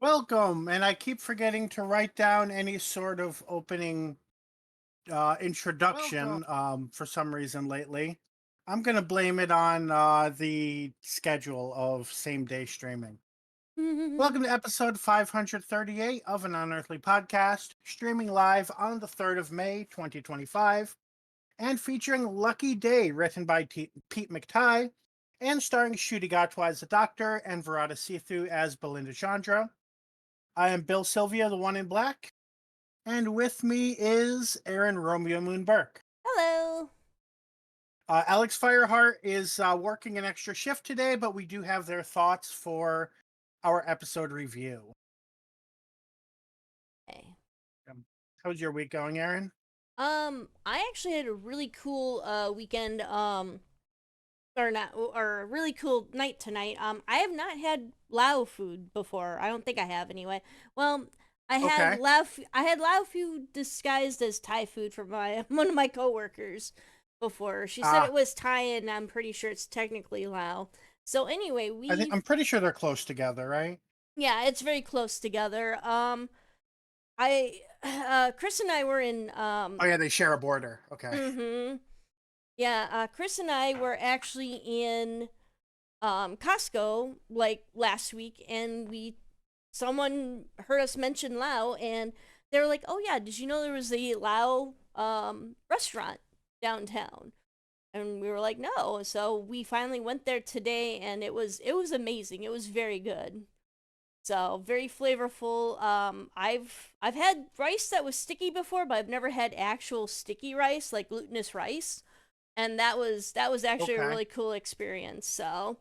Welcome, and I keep forgetting to write down any sort of opening Welcome. introduction for some reason lately. I'm going to blame it on the schedule of same day streaming. Welcome to episode 538 of an Unearthly podcast, streaming live on the 3rd of May, 2025, and featuring Lucky Day, written by Pete McTighe, and starring Shooty Gatwa as the Doctor and Verada Sithu as Belinda Chandra. I am Bill Sylvia, the one in black. And with me is Aaron Romeo Moon Burke. Hello. Alex Fireheart is working an extra shift today, but we do have their thoughts for our episode review. Hey. How's your week going, Aaron? I actually had a really cool weekend, or not, or a really cool night tonight. I have not had Lao food before. I don't think I have anyway. Well, Okay. I had Lao food disguised as Thai food for my one of my coworkers before. She said Uh, it was Thai, and I'm pretty sure it's technically Lao. So anyway, I'm pretty sure they're close together, right? yeah, it's very close together. I Chris and I were in Oh yeah, they share a border. Okay. mm-hmm. Yeah, Chris and I were actually in Costco like last week, and we someone heard us mention Lao, and they were like, "Oh yeah, did you know there was a Lao restaurant downtown?" And we were like, "No." So we finally went there today, and it was amazing. It was very good. So very flavorful. I've had rice that was sticky before, but I've never had actual sticky rice like glutinous rice, and that was actually a Okay. really cool experience. So,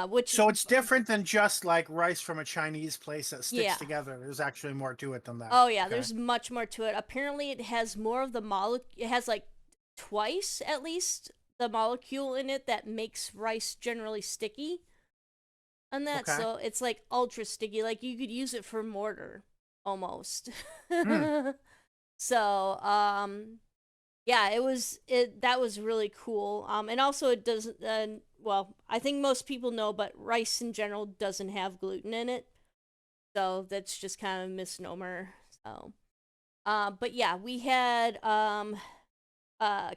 which So it's different than just like rice from a Chinese place that sticks yeah. together. There's actually more to it than that. Oh yeah, Okay. there's much more to it. Apparently, it has more of the molecule. It has like twice at least the molecule in it that makes rice generally sticky. And that, Okay. so it's like ultra sticky. Like you could use it for mortar almost. Hmm. So, yeah, it that was really cool. And also it doesn't. Well, I think most people know, but rice in general doesn't have gluten in it, so that's just kind of a misnomer. So, but yeah, we had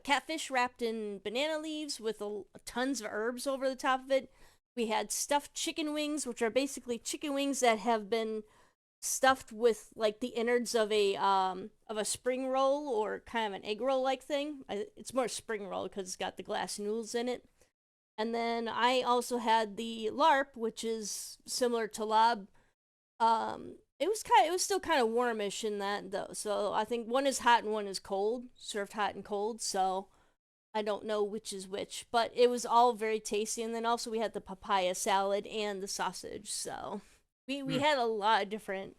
catfish wrapped in banana leaves with tons of herbs over the top of it. We had stuffed chicken wings, which are basically chicken wings that have been stuffed with like the innards of a spring roll or kind of an egg roll like thing. It's more spring roll because it's got the glass noodles in it. And then I also had the larp, which is similar to lob. It was still kind of warmish in that though. So I think one is hot and one is cold, served hot and cold. So I don't know which is which, but it was all very tasty. And then also we had the papaya salad and the sausage. So we Hmm. had a lot of different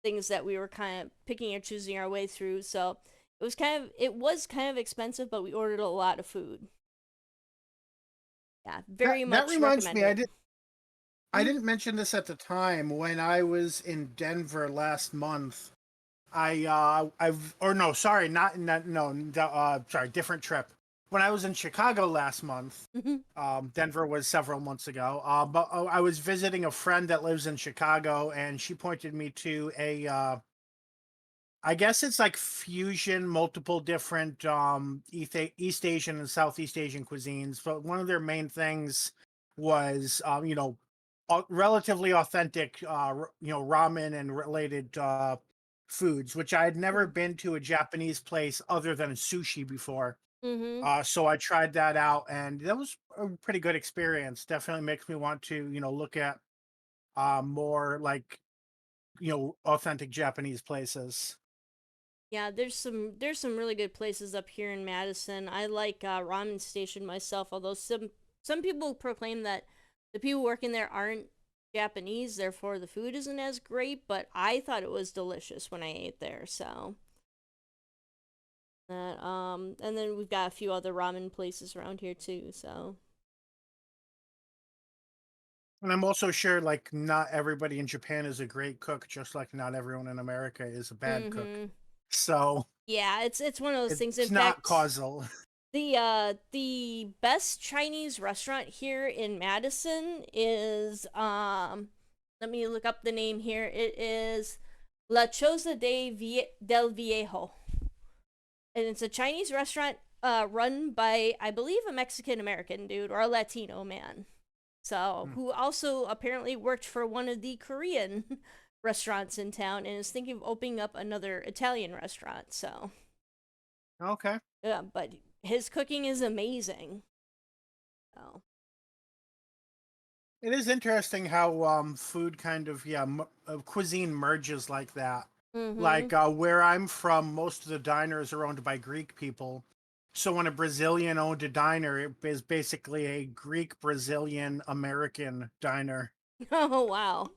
things that we were kind of picking or choosing our way through. So it was kind of expensive, but we ordered a lot of food. Yeah, very That much reminds recommend me, it. I Mm-hmm. didn't mention this at the time when I was in Denver last month. I've or no, sorry, not no, sorry, different trip. When I was in Chicago last month, Mm-hmm. Denver was several months ago. But I was visiting a friend that lives in Chicago, and she pointed me to I guess it's like fusion, multiple different East Asian and Southeast Asian cuisines. But one of their main things was, relatively authentic, ramen and related foods, which I had never been to a Japanese place other than sushi before. Mm-hmm. So I tried that out, and that was a pretty good experience. Definitely makes me want to, look at more like, authentic Japanese places. Yeah, there's some really good places up here in Madison. I like Ramen Station myself, although some people proclaim that the people working there aren't Japanese, therefore the food isn't as great. But I thought it was delicious when I ate there. So and then we've got a few other ramen places around here too. So And I'm also sure like not everybody in Japan is a great cook, just like not everyone in America is a bad cook. mm-hmm. So Yeah, it's one of those things. In it's not fact, causal. the best Chinese restaurant here in Madison is Let me look up the name here. It is La Choza del Viejo, and it's a Chinese restaurant run by, I believe, a Mexican American dude or a Latino man. So, Hmm. who also apparently worked for one of the Korean restaurants in town and is thinking of opening up another Italian restaurant. So, Okay. yeah, but his cooking is amazing. So, It is interesting how food kind of cuisine merges like that. mm-hmm. Like where I'm from, most of the diners are owned by Greek people. So when a Brazilian owned a diner, it is basically a Greek Brazilian American diner. Oh, wow.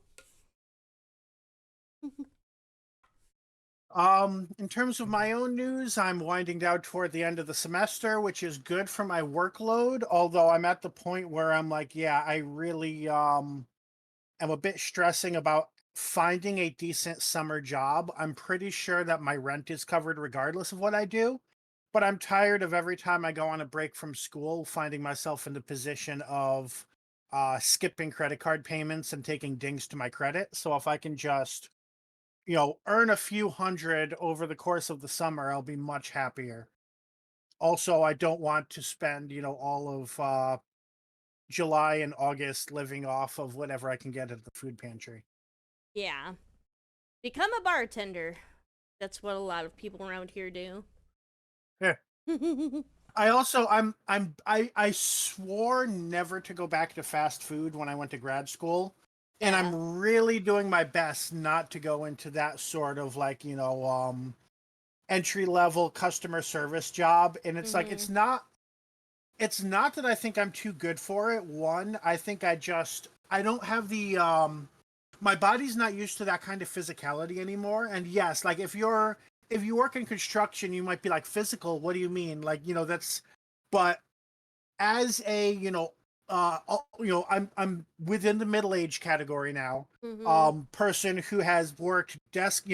In terms of my own news, I'm winding down toward the end of the semester, which is good for my workload. Although I'm at the point where I'm like, yeah, I really am a bit stressing about finding a decent summer job. I'm pretty sure that my rent is covered regardless of what I do, but I'm tired of every time I go on a break from school finding myself in the position of skipping credit card payments and taking dings to my credit. So if I can just, earn a few hundred over the course of the summer, I'll be much happier. Also, I don't want to spend, all of July and August living off of whatever I can get at the food pantry. Yeah. Become a bartender. That's what a lot of people around here do. Yeah. I also I swore never to go back to fast food when I went to grad school. And Yeah. I'm really doing my best not to go into that sort of like, entry level customer service job. And it's like Mm-hmm. it's not that I think I'm too good for it. One, I think I don't have the my body's not used to that kind of physicality anymore. And yes, like if you work in construction, you might be like physical, what do you mean? Like, that's but as a, I'm within the middle age category now. Mm-hmm. Person who has worked desk,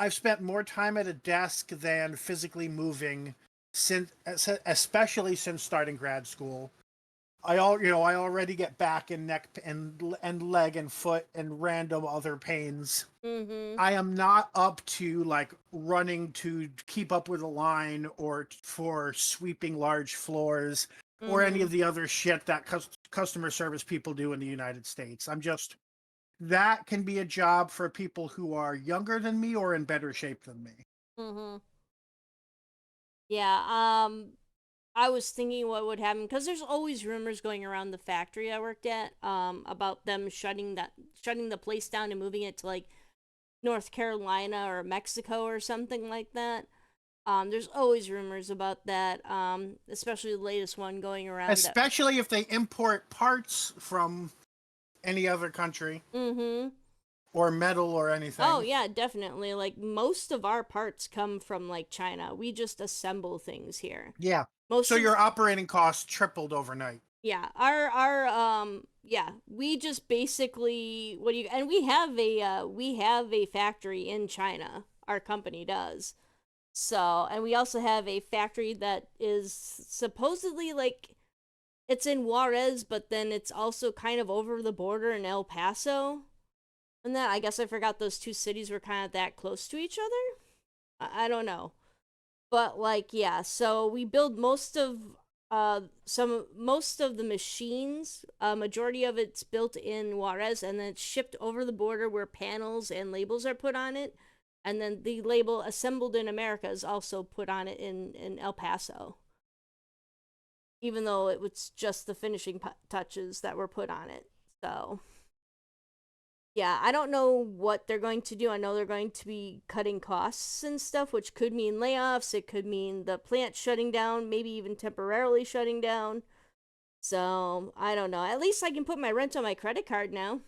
I've spent more time at a desk than physically moving since especially since starting grad school. I already get back and neck and leg and foot and random other pains. Mm-hmm. I am not up to like running to keep up with a line or for sweeping large floors or any Mm-hmm. of the other shit that customer service people do in the United States. That can be a job for people who are younger than me or in better shape than me. Mm-hmm. Yeah. I was thinking what would happen because there's always rumors going around the factory I worked at about them shutting the place down and moving it to like North Carolina or Mexico or something like that. There's always rumors about that, especially the latest one going around that. Especially if they import parts from any other country Mm-hmm. or metal or Oh anything. yeah, definitely. Like most of our parts come from like China. We just assemble things here. Yeah. So Most of your operating costs tripled overnight. Yeah, our yeah, we just basically what do you and we have a factory in China. Our company does. So, and we also have a factory that is supposedly like it's in Juarez, but then it's also kind of over the border in El Paso. And that I guess I forgot those two cities were kind of that close to each other. I don't know. But like yeah, so we build most of the machines. Majority of it's built in Juarez and then it's shipped over the border where panels and labels are put on it. And then the label assembled in America is also put on it in El Paso, even though it was just the finishing touches that were put on it. So yeah, I don't know what they're going to do. I know they're going to be cutting costs and stuff, which could mean layoffs. It could mean the plant shutting down, maybe even temporarily shutting down. So I don't know. At least I can put my rent on my credit card now.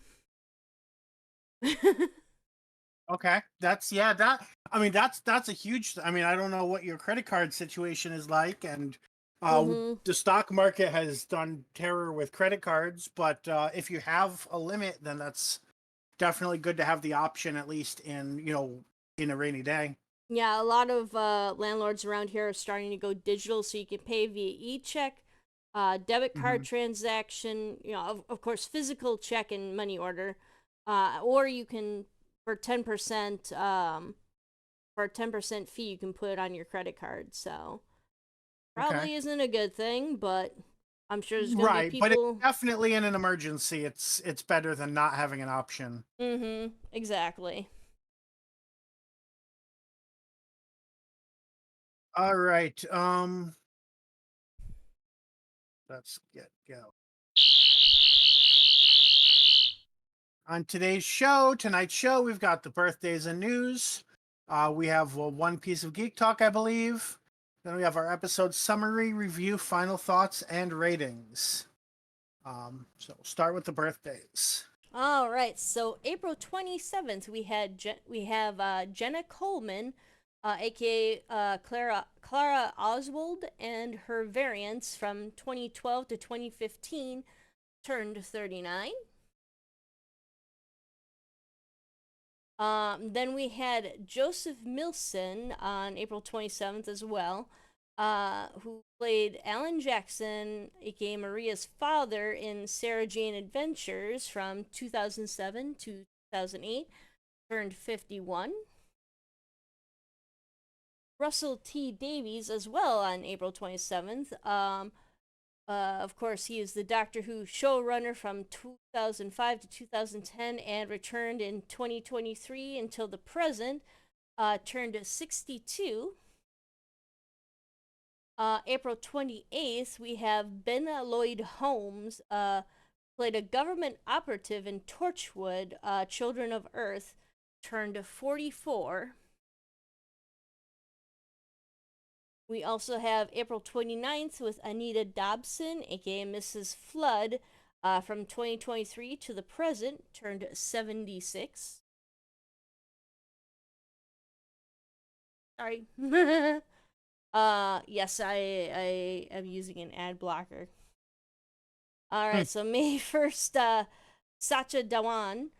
Okay. That's a huge I mean, I don't know what your credit card situation is like and Mm-hmm. the stock market has done terror with credit cards, but if you have a limit then that's definitely good to have the option at least in a rainy day. Yeah, a lot of landlords around here are starting to go digital so you can pay via e-check. debit card Hmm. transaction, of course, physical check and money order, or you can for 10%, for a 10% fee, you can put it on your credit card. So Okay. probably isn't a good thing, but I'm sure there's gonna be Right, but it's people. definitely in an emergency. It's better than not having an option. Mm-hmm. Exactly. All right. Let's get go. On tonight's show, we've got the birthdays and news. We have one piece of geek talk, I believe. Then we have our episode summary, review, final thoughts, and ratings. So we'll start with the birthdays. All right. So April 27th, we have Jenna Coleman, aka Clara Oswald, and her variants from 2012 to 2015 turned 39. Then we had Joseph Milson on April 27th as well, who played Alan Jackson, aka Maria's father, in Sarah Jane Adventures from 2007 to 2008, turned 51. Russell T Davies as well on April 27th. Of course, he is the Doctor Who showrunner from 2005 to 2010 and returned in 2023 until the present. Turned 62. April 28th, we have Bella Lloyd Holmes, played a government operative in Torchwood, Children of Earth, turned 44. We also have April 29th with Anita Dobson, aka Mrs. Flood, from 2023 to the present, turned 76. Sorry. Yes, I am using an ad blocker. All Hmm. right, so May 1st, Sacha Dhawan,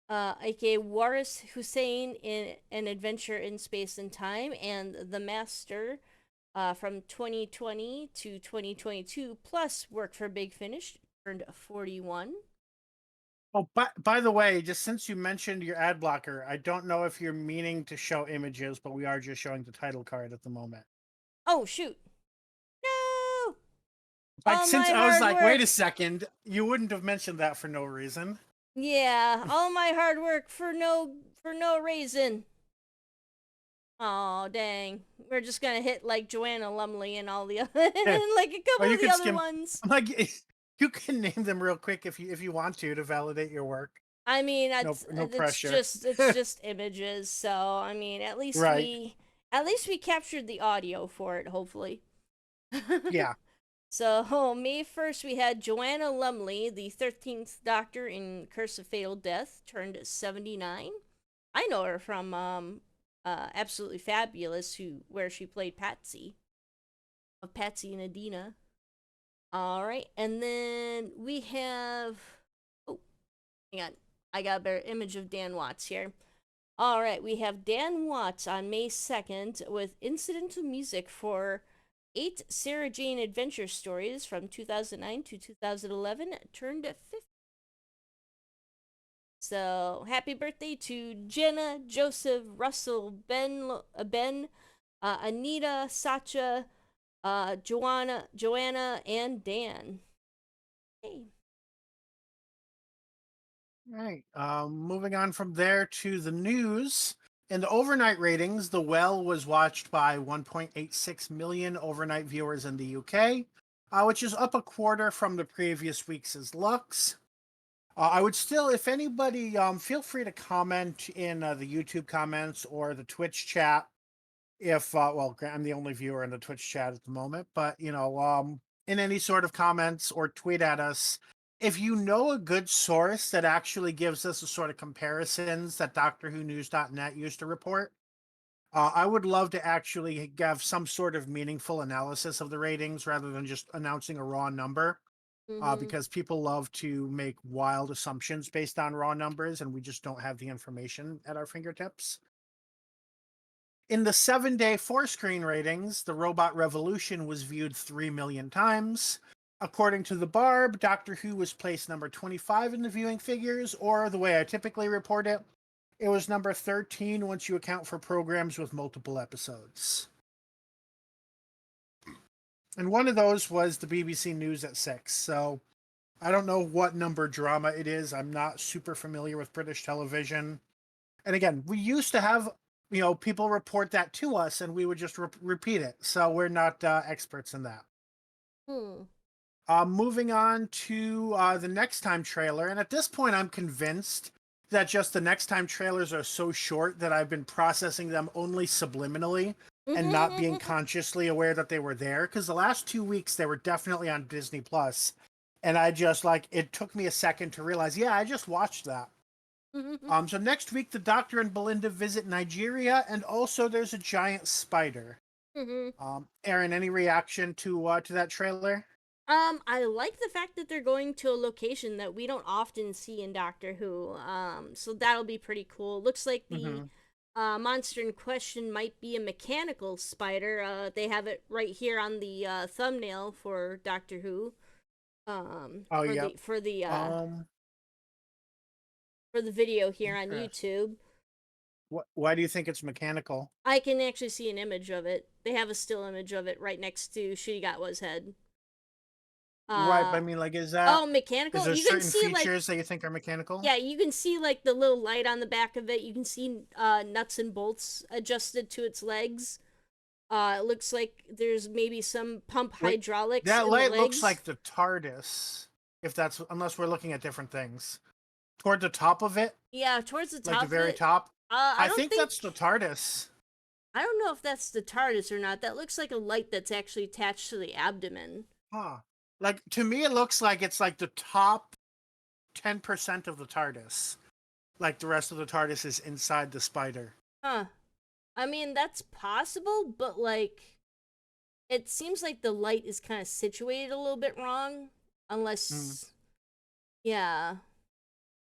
aka Waris Hussein in An Adventure in Space and Time, and The Master, from 2020 to 2022, plus worked for Big Finish, turned 41. Oh, by the way, just since you mentioned your ad blocker, I don't know if you're meaning to show images, but we are just showing the title card at the moment. Oh, shoot. No! Like, All since my I was hard like, wait a work. second, you wouldn't have mentioned that for no reason. Yeah, all my hard work for no reason. Oh, dang. We're just gonna hit like Joanna Lumley and all the other, Yeah. and like a Well, couple you of the could other skim. ones. I'm like, you can name them real quick if you want to validate your work. I mean, No it's pressure. just images. So I mean, Right. at least we captured the audio for it. Hopefully. Yeah. So May 1st, we had Joanna Lumley, the 13th Doctor in Curse of Fatal Death, turned 79. I know her from Absolutely Fabulous, where she played Patsy of Patsy and Adina. All right, and then we have. Oh, hang on. I got a better image of Dan Watts here. All right, we have Dan Watts on May 2nd with incidental music for 8 Sarah Jane Adventure stories from 2009 to 2011, turned 50. So, happy birthday to Jenna, Joseph, Russell, Ben, Anita, Sacha, Joanna, and Dan. Hey. Right. Moving on from there to the news. In the overnight ratings, The Well was watched by 1.86 million overnight viewers in the UK, which is up a quarter from the previous week's Lux. I would still, if anybody, feel free to comment in the YouTube comments or the Twitch chat. If well, I'm the only viewer in the Twitch chat at the moment, but in any sort of comments or tweet at us if you know a good source that actually gives us the sort of comparisons that DoctorWhoNews.net used to report. I would love to actually have some sort of meaningful analysis of the ratings rather than just announcing a raw number. Mm-hmm. Because people love to make wild assumptions based on raw numbers, and we just don't have the information at our fingertips. In the 7-day 4-screen ratings, The Robot Revolution was viewed 3 million times. According to the Barb, Doctor Who was placed number 25 in the viewing figures, or the way I typically report it, it was number 13 once you account for programs with multiple episodes. And one of those was the BBC News at 6. So I don't know what number drama it is. I'm not super familiar with British television. And again, we used to have, people report that to us and we would just repeat it. So we're not experts in that. Hmm. Moving on to the next time trailer. And at this point, I'm convinced that just the next time trailers are so short that I've been processing them only subliminally and not being consciously aware that they were there. Because the last 2 weeks, they were definitely on Disney Plus. And I just it took me a second to realize, yeah, I just watched that. So next week, the Doctor and Belinda visit Nigeria, and also there's a giant spider. Aaron, any reaction to that trailer? I like the fact that they're going to a location that we don't often see in Doctor Who. So that'll be pretty cool. Looks like the Mm-hmm. monster in question might be a mechanical spider. They have it right here on the thumbnail for Doctor Who. Oh, For yeah. the for the Um, for the video here on Interesting. YouTube. Why do you think it's mechanical? I can actually see an image of it. They have a still image of it right next to Shurigatwa's head. Right, but Uh I mean, oh, is mechanical. there You can certain see like features that you think are mechanical? yeah, you can see like the little light on the back of it. You can see nuts and bolts adjusted to its legs. It looks like there's maybe some pump Wait, hydraulics that in the light looks legs. like the TARDIS. If that's unless we're looking at different things. Toward the top of it, Yeah, towards the like the top of very it. top. I I don't think think that's the TARDIS. I don't know if that's the TARDIS or not. That looks like a light that's actually attached to the abdomen. Huh. Like to me, it looks like it's like the top 10% of the TARDIS. Like the rest of the TARDIS is inside the spider. Huh. I mean, that's possible, but like it seems like the light is kind of situated a little bit wrong Mm. unless yeah.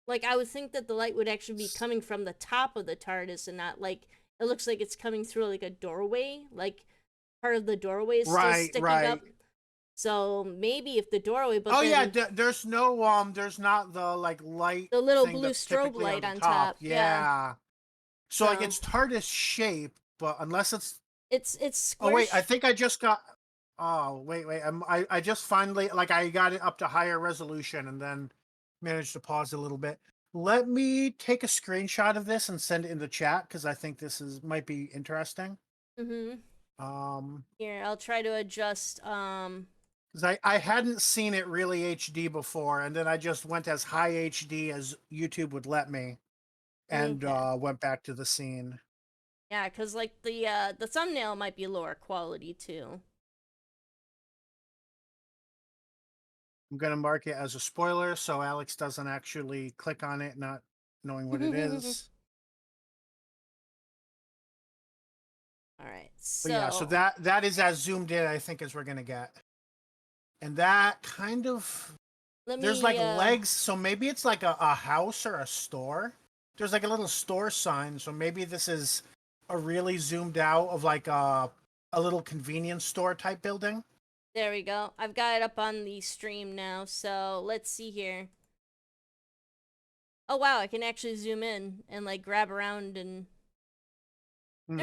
Like I would think that the light would actually be coming from the top of the TARDIS and not like it looks like it's coming through like a doorway, like part of the doorway is still Right, sticking right. up. So maybe if the doorway, but Oh yeah, then there's no there's not the like light the little thing blue that's strobe typically on light the on top. top, yeah. Yeah. So like So it's TARDIS shape, but unless it's it's oh square. wait, I think I just got oh wait, I just finally like I got it up to higher resolution and then managed to pause a little bit. Let me take a screenshot of this and send it in the chat because I think this is might be interesting. Mm-hmm. Um, Here, I'll try to adjust. because I hadn't seen it really HD before, and then I just went as high HD as YouTube would let me, and Okay. went back to the scene. Yeah, cause like the thumbnail might be lower quality too. I'm gonna mark it as a spoiler so Alex doesn't actually click on it, not knowing what it is. All right, But yeah, so so that is as zoomed in I think as we're gonna get, and that kind of let there's me like legs, so maybe it's like a house or a store. There's like a little store sign, so maybe this is a really zoomed out of like a little convenience store type building. there we go. I've got it up on the stream now, so let's see here. Oh wow, I can actually zoom in and like grab around and Hmm.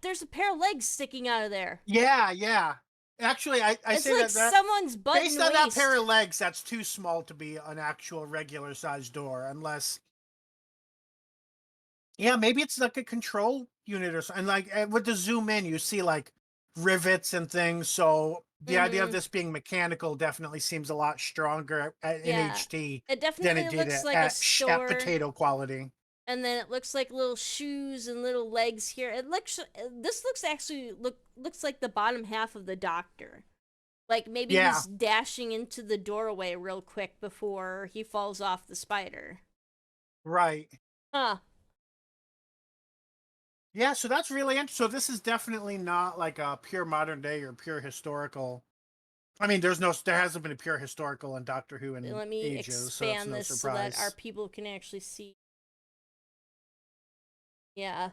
there's a pair of legs sticking out of there. Yeah, yeah. Actually, I It's say like that someone's butt based and on that pair waist. of legs, that's too small to be an actual regular sized door, unless yeah, maybe it's like a control unit or something. Like with the zoom in, you see like rivets and things. So the idea of Mm-hmm. this being mechanical definitely seems a lot stronger in Yeah. HD It than it definitely did looks like a at store, potato quality. and then it looks like little shoes and little legs here. It looks this looks actually looks like the bottom half of the doctor. Like maybe Yeah, he's dashing into the doorway real quick before he falls off the spider. right. Huh. Yeah, so that's really interesting. So this is definitely not like a pure modern day or pure historical. I mean, there hasn't been a pure historical in Doctor Who in Let me ages, so that's expand no this so that our surprise. people can actually see. Yeah.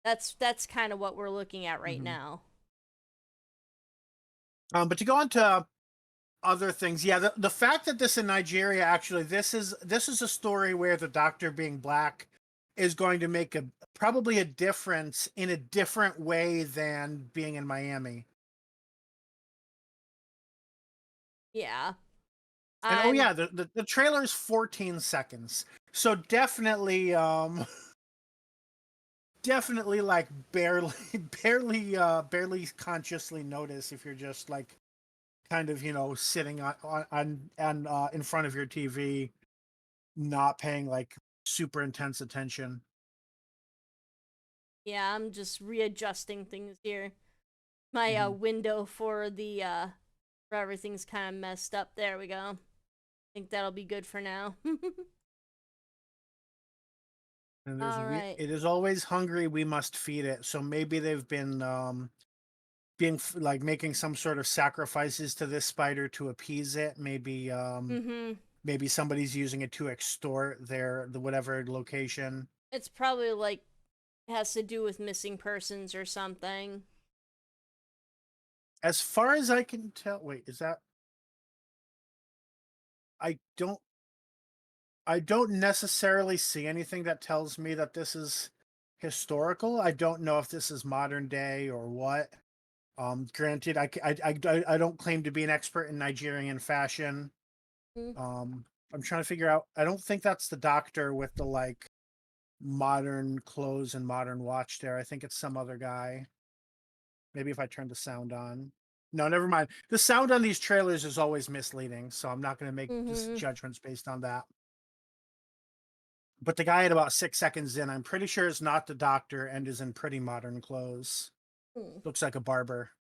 That's kind of what we're looking at right Hmm. now. But to go on to other things. Yeah, the fact that this in Nigeria, actually, this is a story where the Doctor being black is going to make a probably a difference in a different way than being in Miami. Yeah. And oh I'm yeah, the trailer is 14 seconds. So definitely definitely like barely barely consciously notice if you're just like kind of, sitting on in front of your TV, not paying like super intense attention. yeah, I'm just readjusting things here. My Hmm. window for the for everything's kind of messed up. There we go. Think that'll be good for now. And All right. it is always hungry, we must feed it. So maybe they've been like making some sort of sacrifices to this spider to appease it. Mhm. Maybe somebody's using it to extort the whatever location. It's probably like has to do with missing persons or something. As far as I can tell, wait, is that I don't I don't necessarily see anything that tells me that this is historical. I don't know if this is modern day or what. Granted, I don't claim to be an expert in Nigerian fashion. Mm. Um, I'm trying to figure out. I don't think that's the Doctor with the like modern clothes and modern watch there. I think it's some other guy. Maybe if I turn the sound on. No, never mind. The sound on these trailers is always misleading, so I'm not going to make just Mhm. judgments based on that. But the guy at about 6 seconds in, I'm pretty sure is not the Doctor and is in pretty modern clothes. Hmm. Looks like a barber.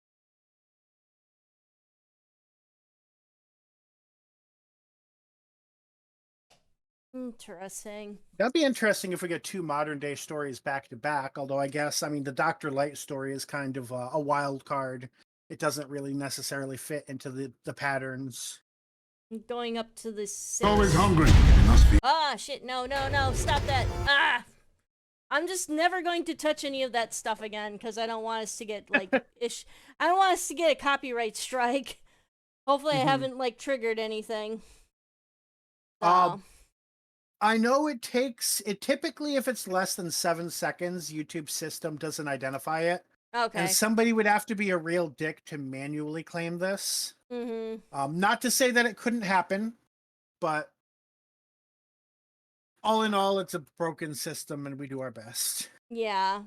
Interesting. That'd be interesting if we get two modern day stories back to back. Although I guess, I mean, the Doctor-lite story is kind of a wild card. It doesn't really necessarily fit into the patterns. Going up to the Always six. hungry. It must be. Ah, shit! No, no, no! Stop that! Ah! I'm just never going to touch any of that stuff again because I don't want us to get like ish. I don't want us to get a copyright strike. Hopefully, I Hmm. haven't like triggered anything. Uh, So I know it typically, if it's less than 7 seconds, YouTube system doesn't identify it. And okay. somebody would have to be a real dick to manually claim this. Mhm. Not to say that it couldn't happen, but all in all, it's a broken system and we do our best. Yeah.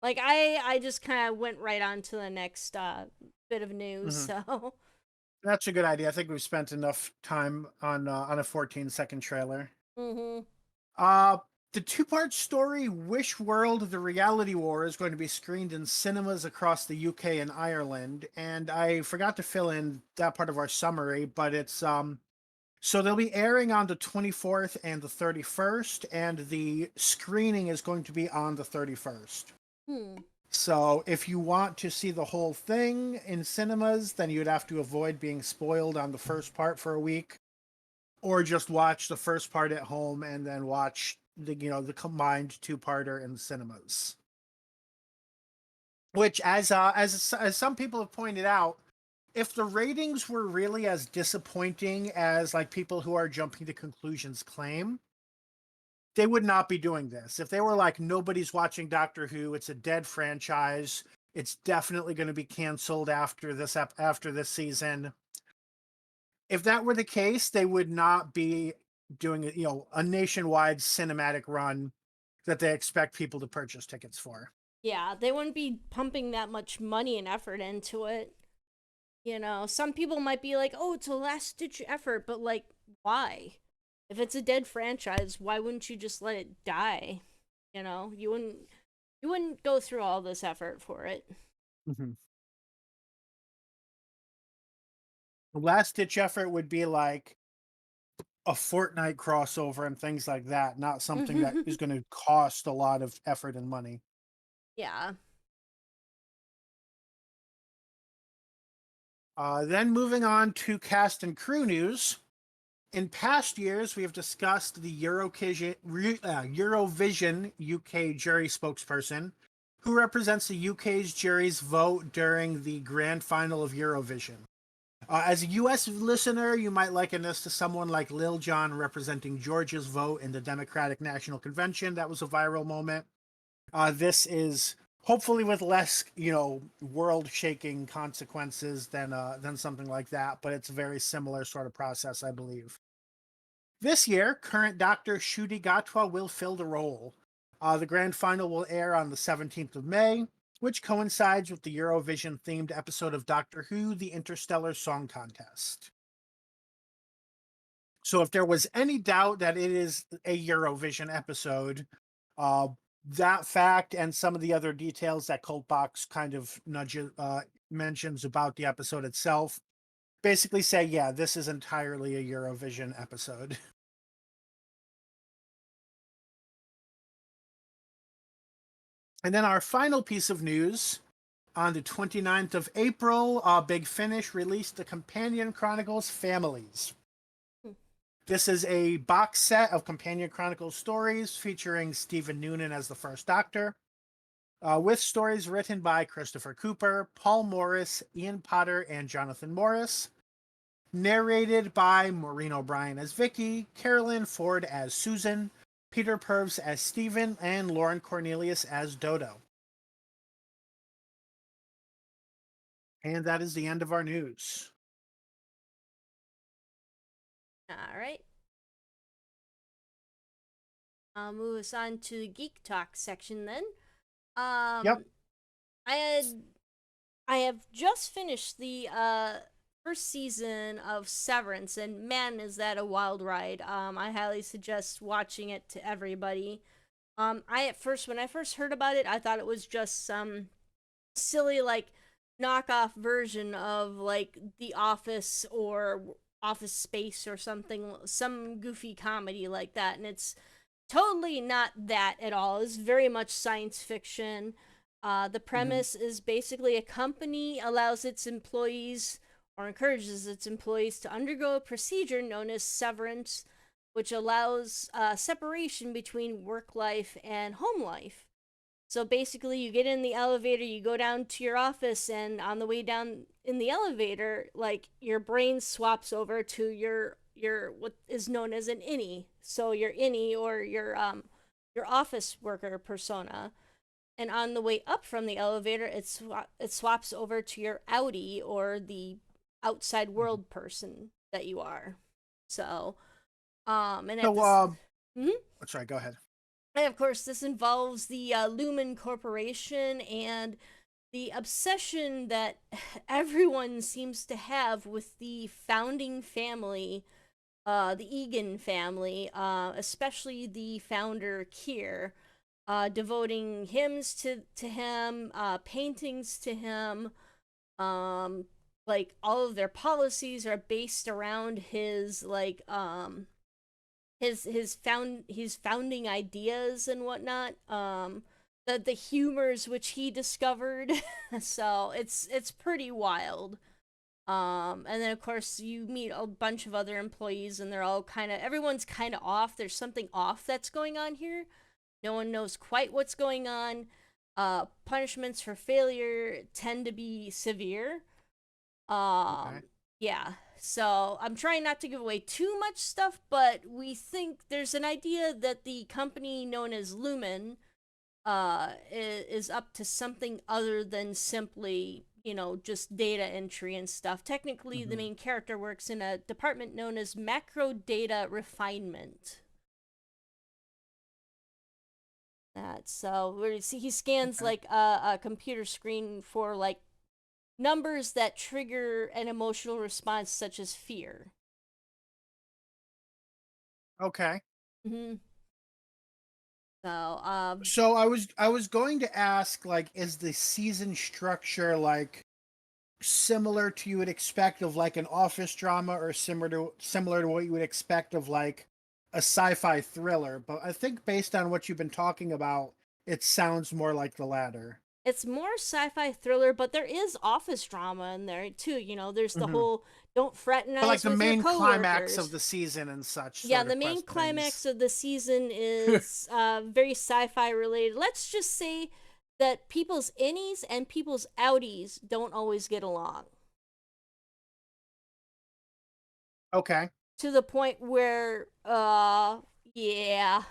Like I just kind of went right on to the next bit of news. Hmm. So. That's a good idea. I think we've spent enough time on a 14-second trailer. Mhm. Uh, the two-part story Wish World: The Reality War is going to be screened in cinemas across the UK and Ireland, and I forgot to fill in that part of our summary, but it's so they'll be airing on the 24th and the 31st, and the screening is going to be on the 31st. Hmm. So if you want to see the whole thing in cinemas, then you'd have to avoid being spoiled on the first part for a week, or just watch the first part at home and then watch the combined two-parter in cinemas. Which, as some people have pointed out, if the ratings were really as disappointing as like people who are jumping to conclusions claim, they would not be doing this. If they were like, nobody's watching Doctor Who, it's a dead franchise, it's definitely going to be canceled after this season. If that were the case, they would not be doing a nationwide cinematic run that they expect people to purchase tickets for. Yeah, they wouldn't be pumping that much money and effort into it. You know, some people might be like, "Oh, it's a last ditch effort," but like, why? If it's a dead franchise, why wouldn't you just let it die? You know, you wouldn't go through all this effort for it. Mm-hmm. The last ditch effort would be like a Fortnite crossover and things like that, not something that is going to cost a lot of effort and money. Yeah. Then moving on to cast and crew news. In past years, we have discussed the Eurovision UK jury spokesperson, who represents the UK's jury's vote during the grand final of Eurovision. As a U.S. listener, you might liken this to someone like Lil Jon representing Georgia's vote in the Democratic National Convention. That was a viral moment. This is hopefully with less, world-shaking consequences than something like that, but it's a very similar sort of process, I believe. This year, current Doctor Ncuti Gatwa will fill the role. The grand final will air on the 17th of May, which coincides with the Eurovision themed episode of Doctor Who, the Interstellar Song Contest. So, if there was any doubt that it is a Eurovision episode, uh, that fact and some of the other details that Cultbox kind of mentions about the episode itself basically say, yeah, this is entirely a Eurovision episode. And then our final piece of news on the 29th of April, Big Finish released the Companion Chronicles Families. Hmm. This is a box set of Companion Chronicles stories featuring Stephen Noonan as the first Doctor, with stories written by Christopher Cooper, Paul Morris, Ian Potter, and Jonathan Morris, narrated by Maureen O'Brien as Vicky, Carolyn Ford as Susan, Peter Purves as Stephen, and Lauren Cornelius as Dodo. And that is the end of our news. All right. I'll move us on to the Geek Talk section then. Yep. Um, I had I have just finished the first season of Severance, and man, is that a wild ride. I highly suggest watching it to everybody. I at first when I first heard about it, I thought it was just some silly like knockoff version of like The Office or Office Space or something, some goofy comedy like that, and it's totally not that at all. It's very much science fiction. The Mm-hmm. premise is basically a company allows its employees or encourages its employees to undergo a procedure known as severance, which allows separation between work life and home life. So basically, you get in the elevator, you go down to your office, and on the way down in the elevator, like your brain swaps over to your what is known as an innie. So your innie or your office worker persona, and on the way up from the elevator, it swaps over to your outie or the outside Mm-hmm. world person that you are. So and at So, this. Mhm. sorry, go ahead. And of course, this involves the Lumen Corporation and the obsession that everyone seems to have with the founding family, the Egan family, especially the founder Keir, devoting hymns to him, paintings to him. Um, like all of their policies are based around his founding ideas and whatnot. The humors which he discovered. So it's pretty wild. And then of course you meet a bunch of other employees, and they're all everyone's kind of off. There's something off that's going on here. No one knows quite what's going on. Punishments for failure tend to be severe. Okay. um, yeah. So I'm trying not to give away too much stuff, but we think there's an idea that the company known as Lumen is up to something other than simply, just data entry and stuff. Technically, the Mm-hmm. main character works in a department known as macro data refinement. That so where he scans Okay. like a computer screen for like numbers that trigger an emotional response such as fear. Okay. Mm-hmm. So, So I was going to ask, like, is the season structure like similar to you would expect of like an office drama, or similar to what you would expect of like a sci-fi thriller? But I think based on what you've been talking about, it sounds more like the latter. it's more sci-fi thriller, but there is office drama in there too. There's the Mm-hmm. whole don't But like fraternize the with your main climax of coworkers. the season and such Yeah, sort the of main press climax things. of the season is very sci-fi related. Let's just say that people's innies and people's outies don't always get along. Okay. to the point where yeah.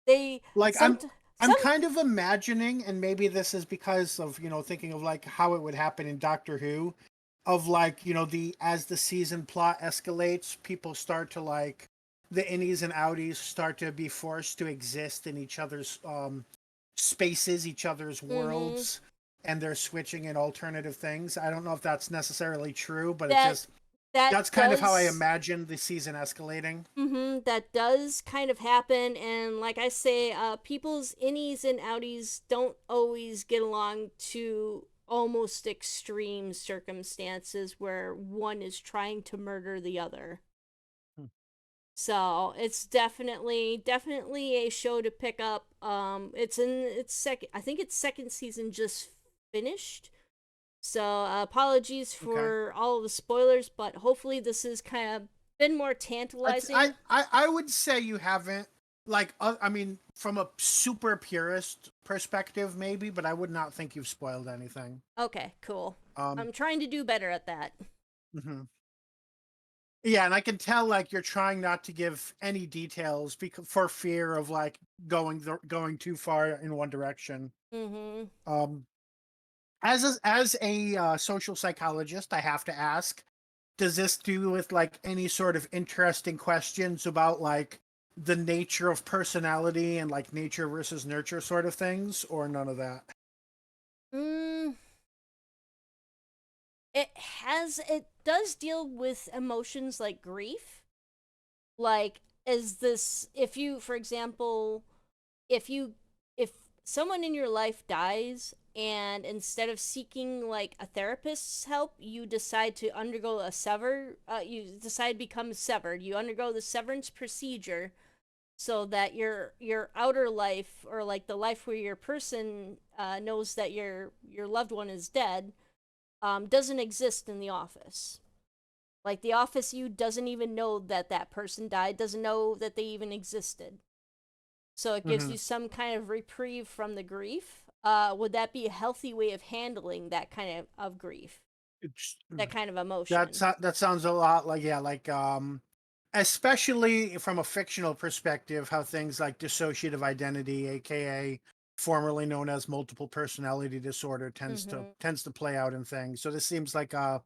they Like some I'm some kind of imagining, and maybe this is because of, thinking of like how it would happen in Doctor Who, of like, the as the season plot escalates, people start to like the innies and outies start to be forced to exist in each other's spaces, each other's mhm, worlds, and they're switching in alternative things. I don't know if that's necessarily true, but it that just that that's kind of how I does imagine the season escalating. that does kind of happen, and like I say, people's innies and outies don't always get along to almost extreme circumstances where one is trying to murder the other. Hmm. So it's definitely a show to pick up. It's in its second, I think its second season just finished. So apologies Okay. for all of the spoilers, but hopefully this has kind of been more tantalizing. I would say you haven't, like, I mean, from a super purist perspective maybe, but I would not think you've spoiled anything. Okay, cool. um I'm trying to do better at that. mhm. Yeah, and I can tell like you're trying not to give any details because for fear of like going too far in one direction. Mhm. um as a social psychologist, I have to ask, does this do with like any sort of interesting questions about like the nature of personality and like nature versus nurture sort of things, or none of that? Mm, it does deal with emotions like grief. Like, is this, if you, for example, if you if someone in your life dies and instead of seeking like a therapist's help, you decide to undergo a you decide to become severed, you undergo the severance procedure so that your outer life, or like the life where your person knows that your loved one is dead, doesn't exist in the office. Like, the office you doesn't even know that that person died, doesn't know that they even existed. So it gives Hmm. you some kind of reprieve from the grief. Would that be a healthy way of handling that kind of grief, It's, that kind of that emotion? that sounds a lot like, yeah, like especially from a fictional perspective, how things like dissociative identity, aka formerly known as multiple personality disorder, Mm-hmm. tends to play out in things. So this seems like a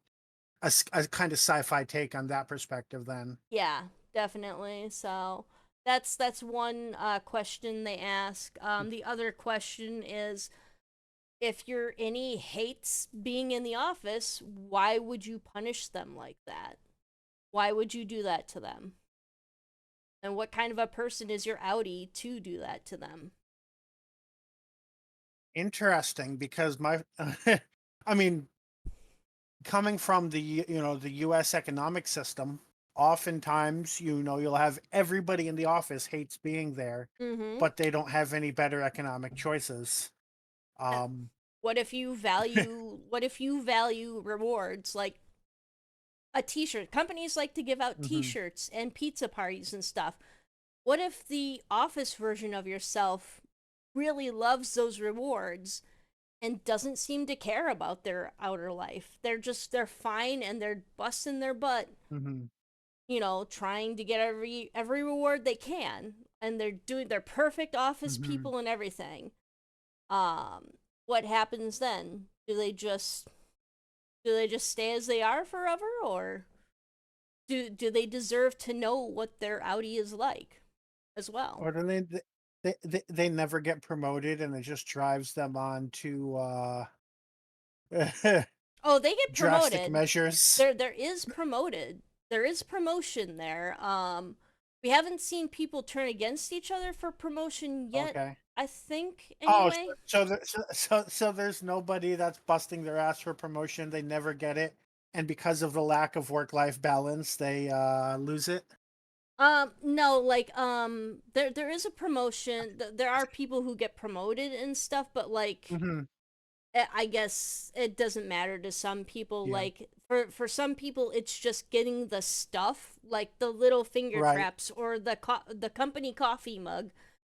kind of sci-fi take on that perspective then. Yeah, definitely. So that's one question they ask. The other question is, if your any hates being in the office, why would you punish them like that? Why would you do that to them? And what kind of a person is your outie to do that to them? Interesting, because my I mean, coming from the US economic system, oftentimes, you'll have everybody in the office hates being there, Mm-hmm. but they don't have any better economic choices. Um What if you value rewards like a t-shirt? Companies like to give out mhm, t-shirts and pizza parties and stuff. What if the office version of yourself really loves those rewards and doesn't seem to care about their outer life? They're fine and they're busting their butt, mhm, trying to get every reward they can, and they're perfect office mhm. people and everything. What happens then? Do they just stay as they are forever, or do they deserve to know what their outie is like as well? Or do they never get promoted, and it just drives them on to Oh, they get drastic promoted. measures. There is promotion there. We haven't seen people turn against each other for promotion yet, Okay. I think, Oh, anyway. so there's nobody that's busting their ass for promotion. They never get it, and because of the lack of work-life balance, they lose it. No, like, there is a promotion. There are people who get promoted and stuff, but like, Hmm. I guess it doesn't matter to some people. Yeah. Like, for some people, it's just getting the stuff, like the little finger Right. traps or the company coffee mug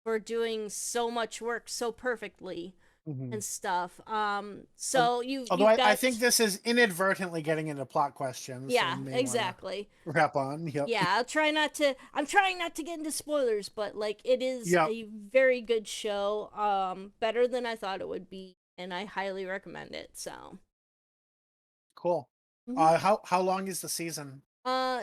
for doing so much work so perfectly. Mhm. and stuff. Al- So Although you've I think got, this is inadvertently getting into plot questions that we yeah, may want to exactly. wrap on. Yep. Yeah, I'm trying not to get into spoilers, but like it is Yep. a very good show. Better than I thought it would be, and I highly recommend it. So, Cool. mhm. How long is the season?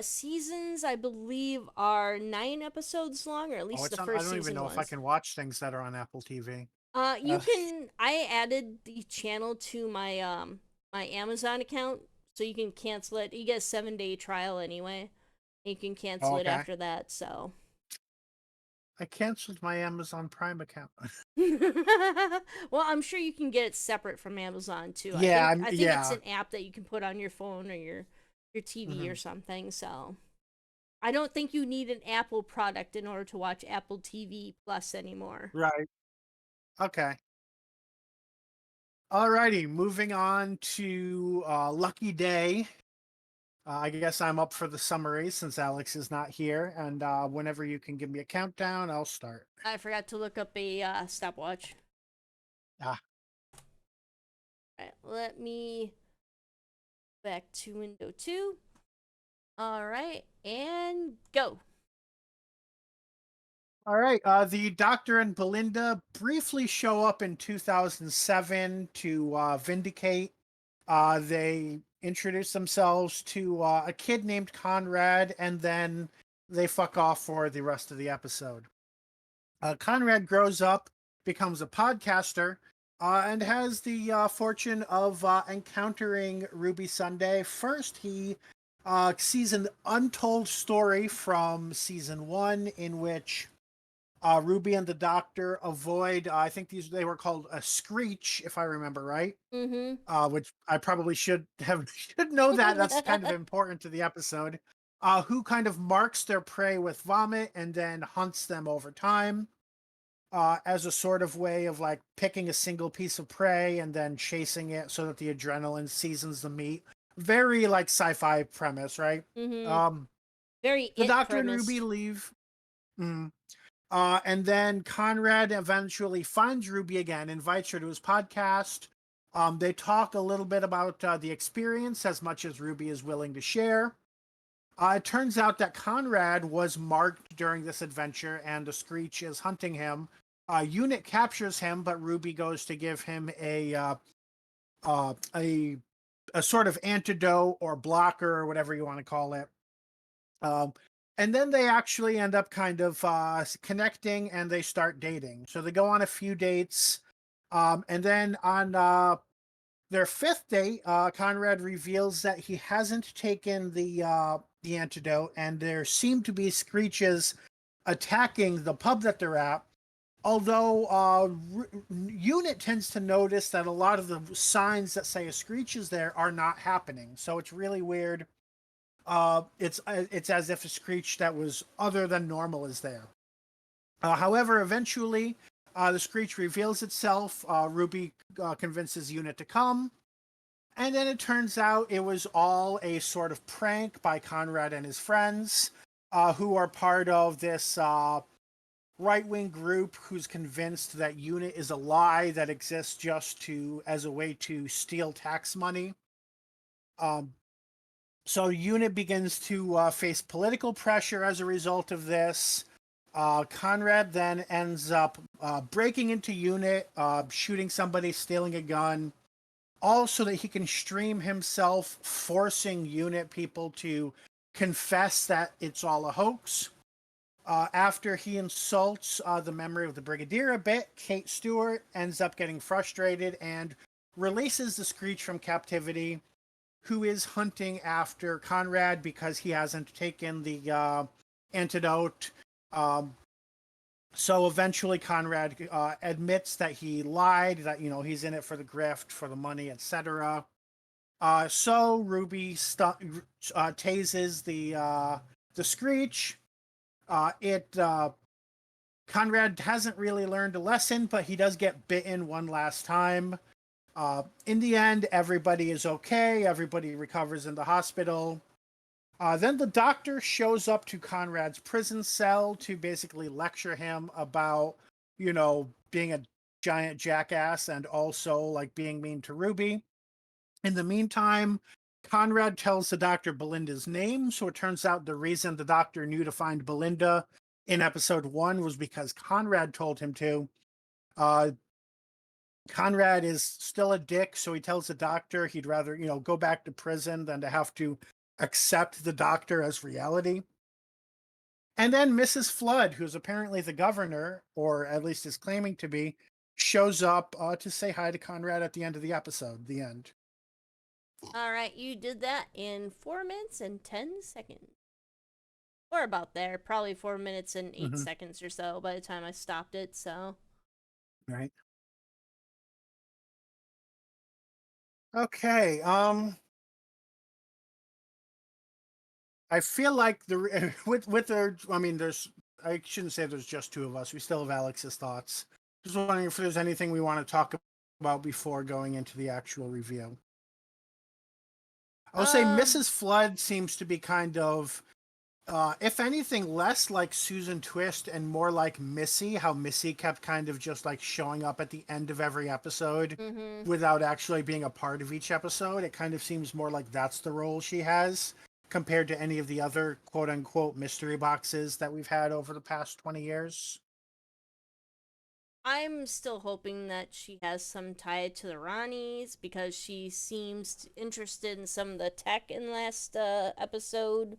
Seasons I believe are 9 episodes long, or at Oh, least the it's on. I first don't even season know if I was. can watch things that are on Apple TV. You Uh, can. I added the channel to my Amazon account, so you can cancel it. You get a 7 day trial anyway. You can oh, cancel it okay. after that. So, I canceled my Amazon Prime account. well, I'm sure you can get it separate from Amazon too. Yeah, I think it's yeah. an app that you can put on your phone or your TV or Hmm. something. So, I don't think you need an Apple product in order to watch Apple TV Plus anymore. Right. Okay. Alrighty. Moving on to Lucky Day. I guess I'm up for the summary since Alex is not here, and whenever you can give me a countdown, I'll start. I forgot to look up a stopwatch. Ah, All right, let me back to window 2. All right, and go. all right. The Doctor and Belinda briefly show up in 2007 to vindicate. They introduce themselves to a kid named Conrad, and then they fuck off for the rest of the episode. Conrad grows up, becomes a podcaster, and has the fortune of encountering Ruby Sunday. First, he sees an untold story from season 1 in which Ruby and the Doctor avoid. I think they were called a screech, if I remember right. Mm-hmm. Which I probably should know that. That's kind of important to the episode. Who kind of marks their prey with vomit and then hunts them over time. As a sort of way of like picking a single piece of prey and then chasing it so that the adrenaline seasons the meat. Very like sci-fi premise, right? Mm-hmm. Um, Very the it Doctor and Ruby premise. leave. Mm. And then Conrad eventually finds Ruby again, invites her to his podcast. They talk a little bit about the experience as much as Ruby is willing to share. It turns out that Conrad was marked during this adventure, and the Screech is hunting him. Unit captures him, but Ruby goes to give him uh, a a sort of antidote or blocker or whatever you want to call it. Um, and then they actually end up kind of connecting, and they start dating. So they go on a few dates, and then on their fifth date, Conrad reveals that he hasn't taken the antidote, and there seem to be screeches attacking the pub that they're at. Although Unit tends to notice that a lot of the signs that say a screech is there are not happening, so it's really weird. It's as if a screech that was other than normal is there. However, eventually, the screech reveals itself. Ruby convinces Unit to come. And then it turns out it was all a sort of prank by Conrad and his friends, who are part of this right wing group who's convinced that Unit is a lie that exists just to as a way to steal tax money. Um, so Unit begins to face political pressure as a result of this. Conrad then ends up breaking into Unit, shooting somebody, stealing a gun, all so that he can stream himself, forcing Unit people to confess that it's all a hoax. After he insults the memory of the Brigadier a bit, Kate Stewart ends up getting frustrated and releases the Screech from captivity, who is hunting after Conrad because he hasn't taken the antidote. Um, so eventually, Conrad admits that he lied, that he's in it for the grift, for the money, etc. So Ruby tases the Screech. It Conrad hasn't really learned a lesson, but he does get bitten one last time. In the end, everybody is okay. Everybody recovers in the hospital. Then the Doctor shows up to Conrad's prison cell to basically lecture him about, being a giant jackass and also like being mean to Ruby. In the meantime, Conrad tells the doctor Belinda's name, so it turns out the reason the doctor knew to find Belinda in episode 1 was because Conrad told him to. Uh, Conrad is still a dick, so he tells the doctor he'd rather, go back to prison than to have to accept the doctor as reality. And then Mrs. Flood, who's apparently the governor, or at least is claiming to be, shows up to say hi to Conrad at the end of the episode. The end. All right, you did that in 4 minutes and 10 seconds, or about there. Probably 4 minutes and eight Hmm. seconds or so by the time I stopped it. So, Right. Okay. I feel like the with the I mean, there's I shouldn't say there's just two of us. We still have Alex's thoughts. Just wondering if there's anything we want to talk about before going into the actual review. I would say um, Mrs. Flood seems to be kind of, if anything, less like Susan Twist and more like Missy, how Missy kept kind of just like showing up at the end of every episode mm-hmm. without actually being a part of each episode. It kind of seems more like that's the role she has compared to any of the other quote unquote mystery boxes that we've had over the past 20 years. I'm still hoping that she has some tie to the Ronnies because she seems interested in some of the tech in last episode.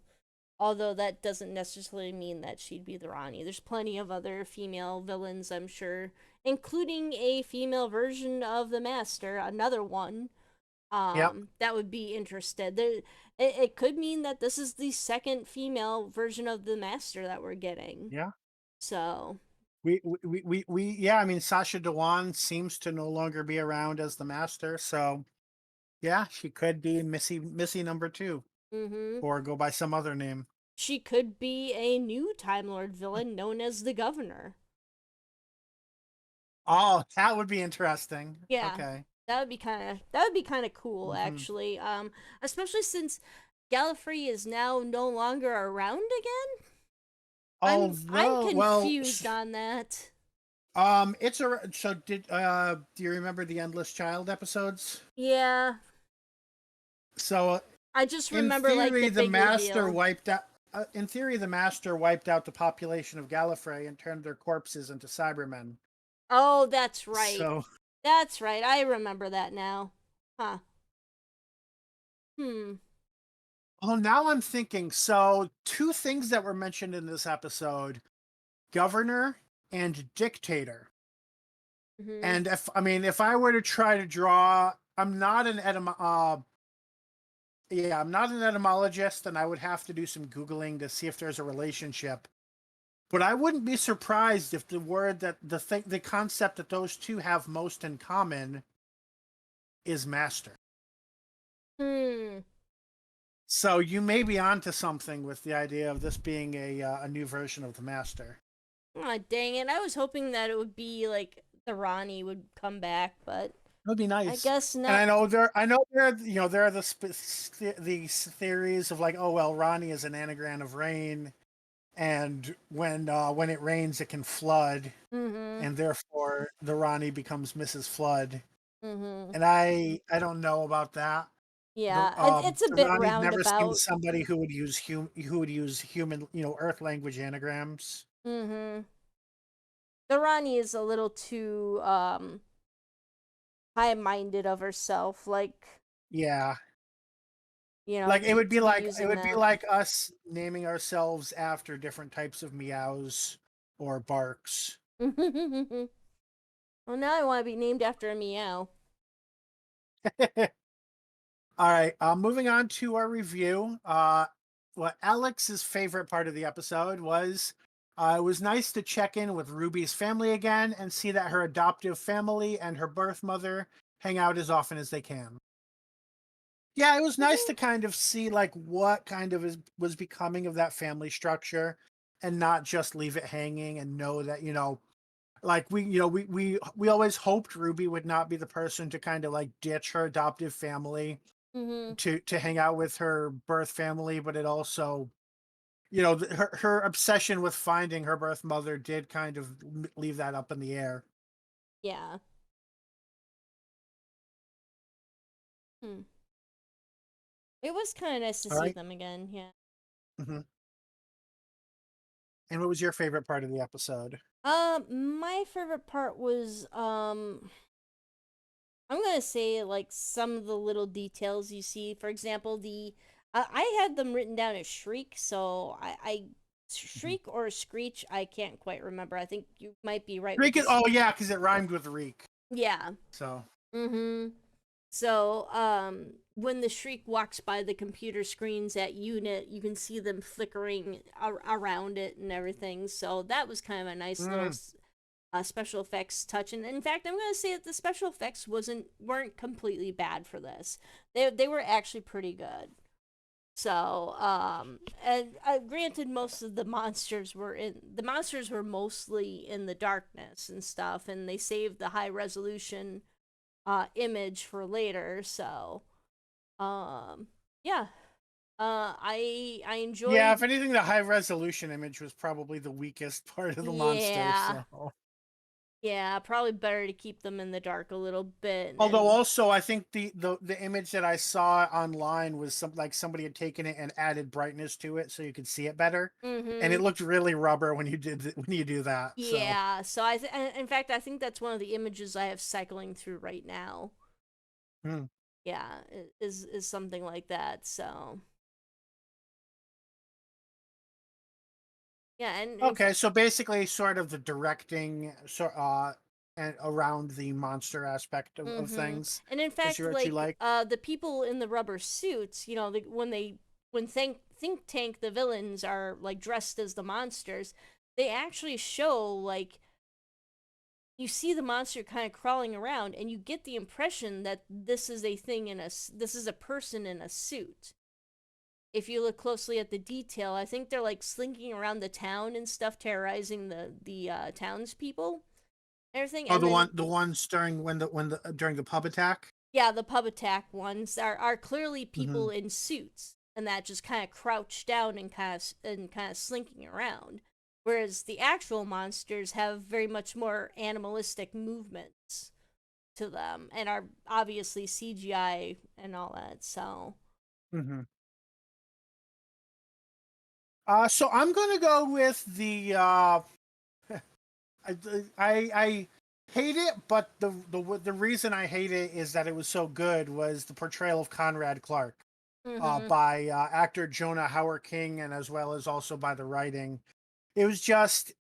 Although that doesn't necessarily mean that she'd be the Ronnie. There's plenty of other female villains, I'm sure, including a female version of the Master, another one. Yep. That would be interested. It could mean that this is the second female version of the Master that we're getting. Yeah. So, Yeah, I mean, Sasha Dewan seems to no longer be around as the master. So, yeah, she could be Missy number two mm-hmm. or go by some other name. She could be a new Time Lord villain known as the Governor. Oh, that would be interesting. Yeah, Okay. that would be kind of cool Hmm. actually. Especially since Gallifrey is now no longer around again. I'm Although, well, confused on that. it's a so did do you remember the Endless Child episodes? Yeah, So I just in remember like theory, the the big master reveal. wiped out. In theory, the master wiped out the population of Gallifrey and turned their corpses into Cybermen. Oh, that's right. So, That's right. I remember that now. Huh. Hmm. oh, now I'm thinking. So, two things that were mentioned in this episode: governor and dictator. Mhm. And if I were to try to draw, I'm not an etymologist, and I would have to do some googling to see if there's a relationship. But I wouldn't be surprised if the word that the concept that those two have most in common is master. Hmm. So you may be onto something with the idea of this being a new version of the master. Aw, dang it. I was hoping that it would be like the Ronnie would come back, but That would be I nice. guess And not. I know there are these theories of like, oh well, Ronnie is an anagram of rain, and when it rains, it can flood, Mhm. and therefore the Ronnie becomes Mrs. Flood. Mhm. And I don't know about that. Yeah, it's a The bit Ronnie's never seen roundabout. somebody who would use human, Earth language anagrams. Mhm. The Ronnie is a little too high-minded of herself, like, Yeah. Like to be it using would be that. like us naming ourselves after different types of meows or barks. Well, now I want to be named after a meow. All right, moving on to our review. What Alex's favorite part of the episode was, it was nice to check in with Ruby's family again and see that her adoptive family and her birth mother hang out as often as they can. Yeah, it was nice Mhm. to kind of see like what kind of was becoming of that family structure and not just leave it hanging and know that, like we always hoped Ruby would not be the person to kind of like ditch her adoptive family Mhm. to hang out with her birth family, but it also, her obsession with finding her birth mother did kind of leave that up in the air. Yeah. Hmm. It was kind of nice to All see right. them again. Yeah. Mm-hmm. And what was your favorite part of the episode? My favorite part was I'm gonna say like some of the little details you see. For example, the I had them written down as shriek, so I Mhm. shriek or screech. I can't quite remember. I think you might be right with Reek is, this. oh yeah, because it rhymed with reek. Yeah. So Mm-hmm. So, when the Shriek walks by the computer screens at Unit, you can see them flickering around it and everything. So that was kind of a nice little mm. special effects touch. And in fact, I'm going to say that the special effects weren't completely bad for this. They were actually pretty good. So, and granted, most of the monsters were mostly in the darkness and stuff, and they saved the high resolution image for later. So, um, yeah, I Yeah, if enjoyed. anything, the high resolution image was probably the weakest part of the monster. Yeah, So, yeah, probably better to keep them in the dark a little bit. although And also I think the image that I saw online was like somebody had taken it and added brightness to it so you could see it better, and it mm-hmm. looked really rubber when when you do that. So, Yeah, so in fact, I think that's one of the images I have cycling through right now. hmm. Yeah, is something like that. So yeah, and in Okay, fact, so basically, sort of the directing, and around the monster aspect of mm-hmm. things And in is fact, what you like like. the people in the rubber suits, when think tank the villains are like dressed as the monsters, they actually show like you see the monster kind of crawling around, and you get the impression that this is a thing this is a person in a suit. If you look closely at the detail, I think they're like slinking around the town and stuff, terrorizing the townspeople, everything, Oh, and then the ones during when the during the pub attack. yeah, the pub attack ones are clearly Hmm. people in suits, and that just kind of crouch down and kind of slinking around. Whereas the actual monsters have very much more animalistic movements to them, and are obviously CGI and all that. So, Hmm. So I'm gonna go with the I, I hate it, but the reason I hate it is that it was so good was the portrayal of Conrad Clark, mm-hmm, by actor Jonah Hauer King, and as well as also by the writing. It was just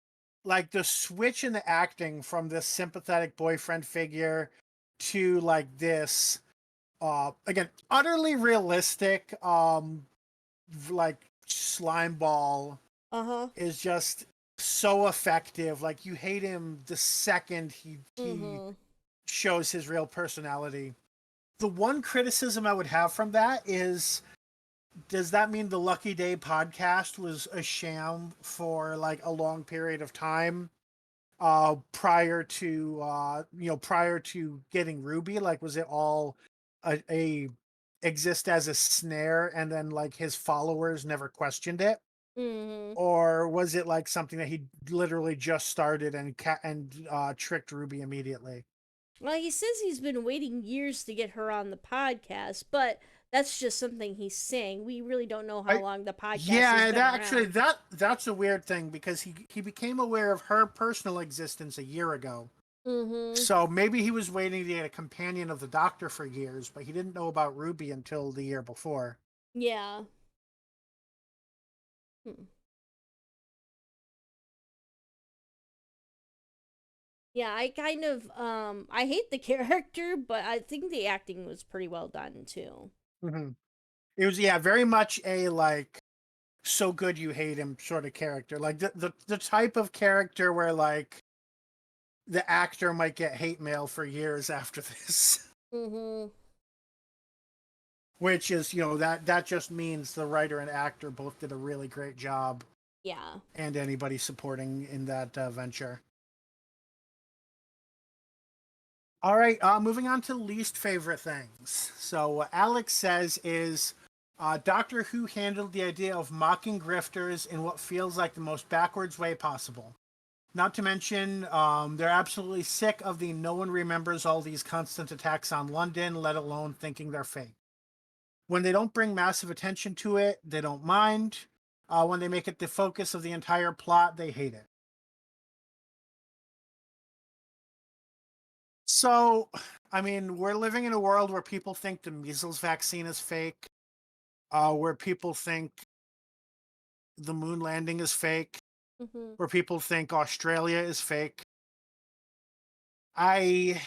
like the switch in the acting from this sympathetic boyfriend figure to like this again utterly realistic like slime ball uh huh, is just so effective. Like you hate him the second he mm-hmm, shows his real personality. The one criticism I would have from that is, does that mean the Lucky Day podcast was a sham for like a long period of time prior to prior to getting Ruby? Like was it all a exist as a snare and then like his followers never questioned it? mm-hmm. Or was it like something that he literally just started and tricked Ruby immediately? Well, he says he's been waiting years to get her on the podcast, but that's just something he's saying. We really don't know how I long the podcast has Yeah, been that actually around. that's a weird thing because he became aware of her personal existence a year ago. Mm-hmm. So maybe he was waiting to get a companion of the Doctor for years, but he didn't know about Ruby until the year before. Yeah. Hmm. Yeah, I kind of I hate the character, but I think the acting was pretty well done too. Hmm. It was, yeah, very much a like so good you hate him sort of character, like the type of character where like the actor might get hate mail for years after this. Mm-hmm. Which is, that just means the writer and actor both did a really great job, Yeah. and anybody supporting in that venture. All right, moving on to least favorite things. So what Alex says is Doctor Who handled the idea of mocking grifters in what feels like the most backwards way possible. Not to mention, they're absolutely sick of the no one remembers all these constant attacks on London, let alone thinking they're fake. When they don't bring massive attention to it, they don't mind. When they make it the focus of the entire plot, they hate it. So, I mean, we're living in a world where people think the measles vaccine is fake, where people think the moon landing is fake, Mm-hmm. where people think Australia is fake. I,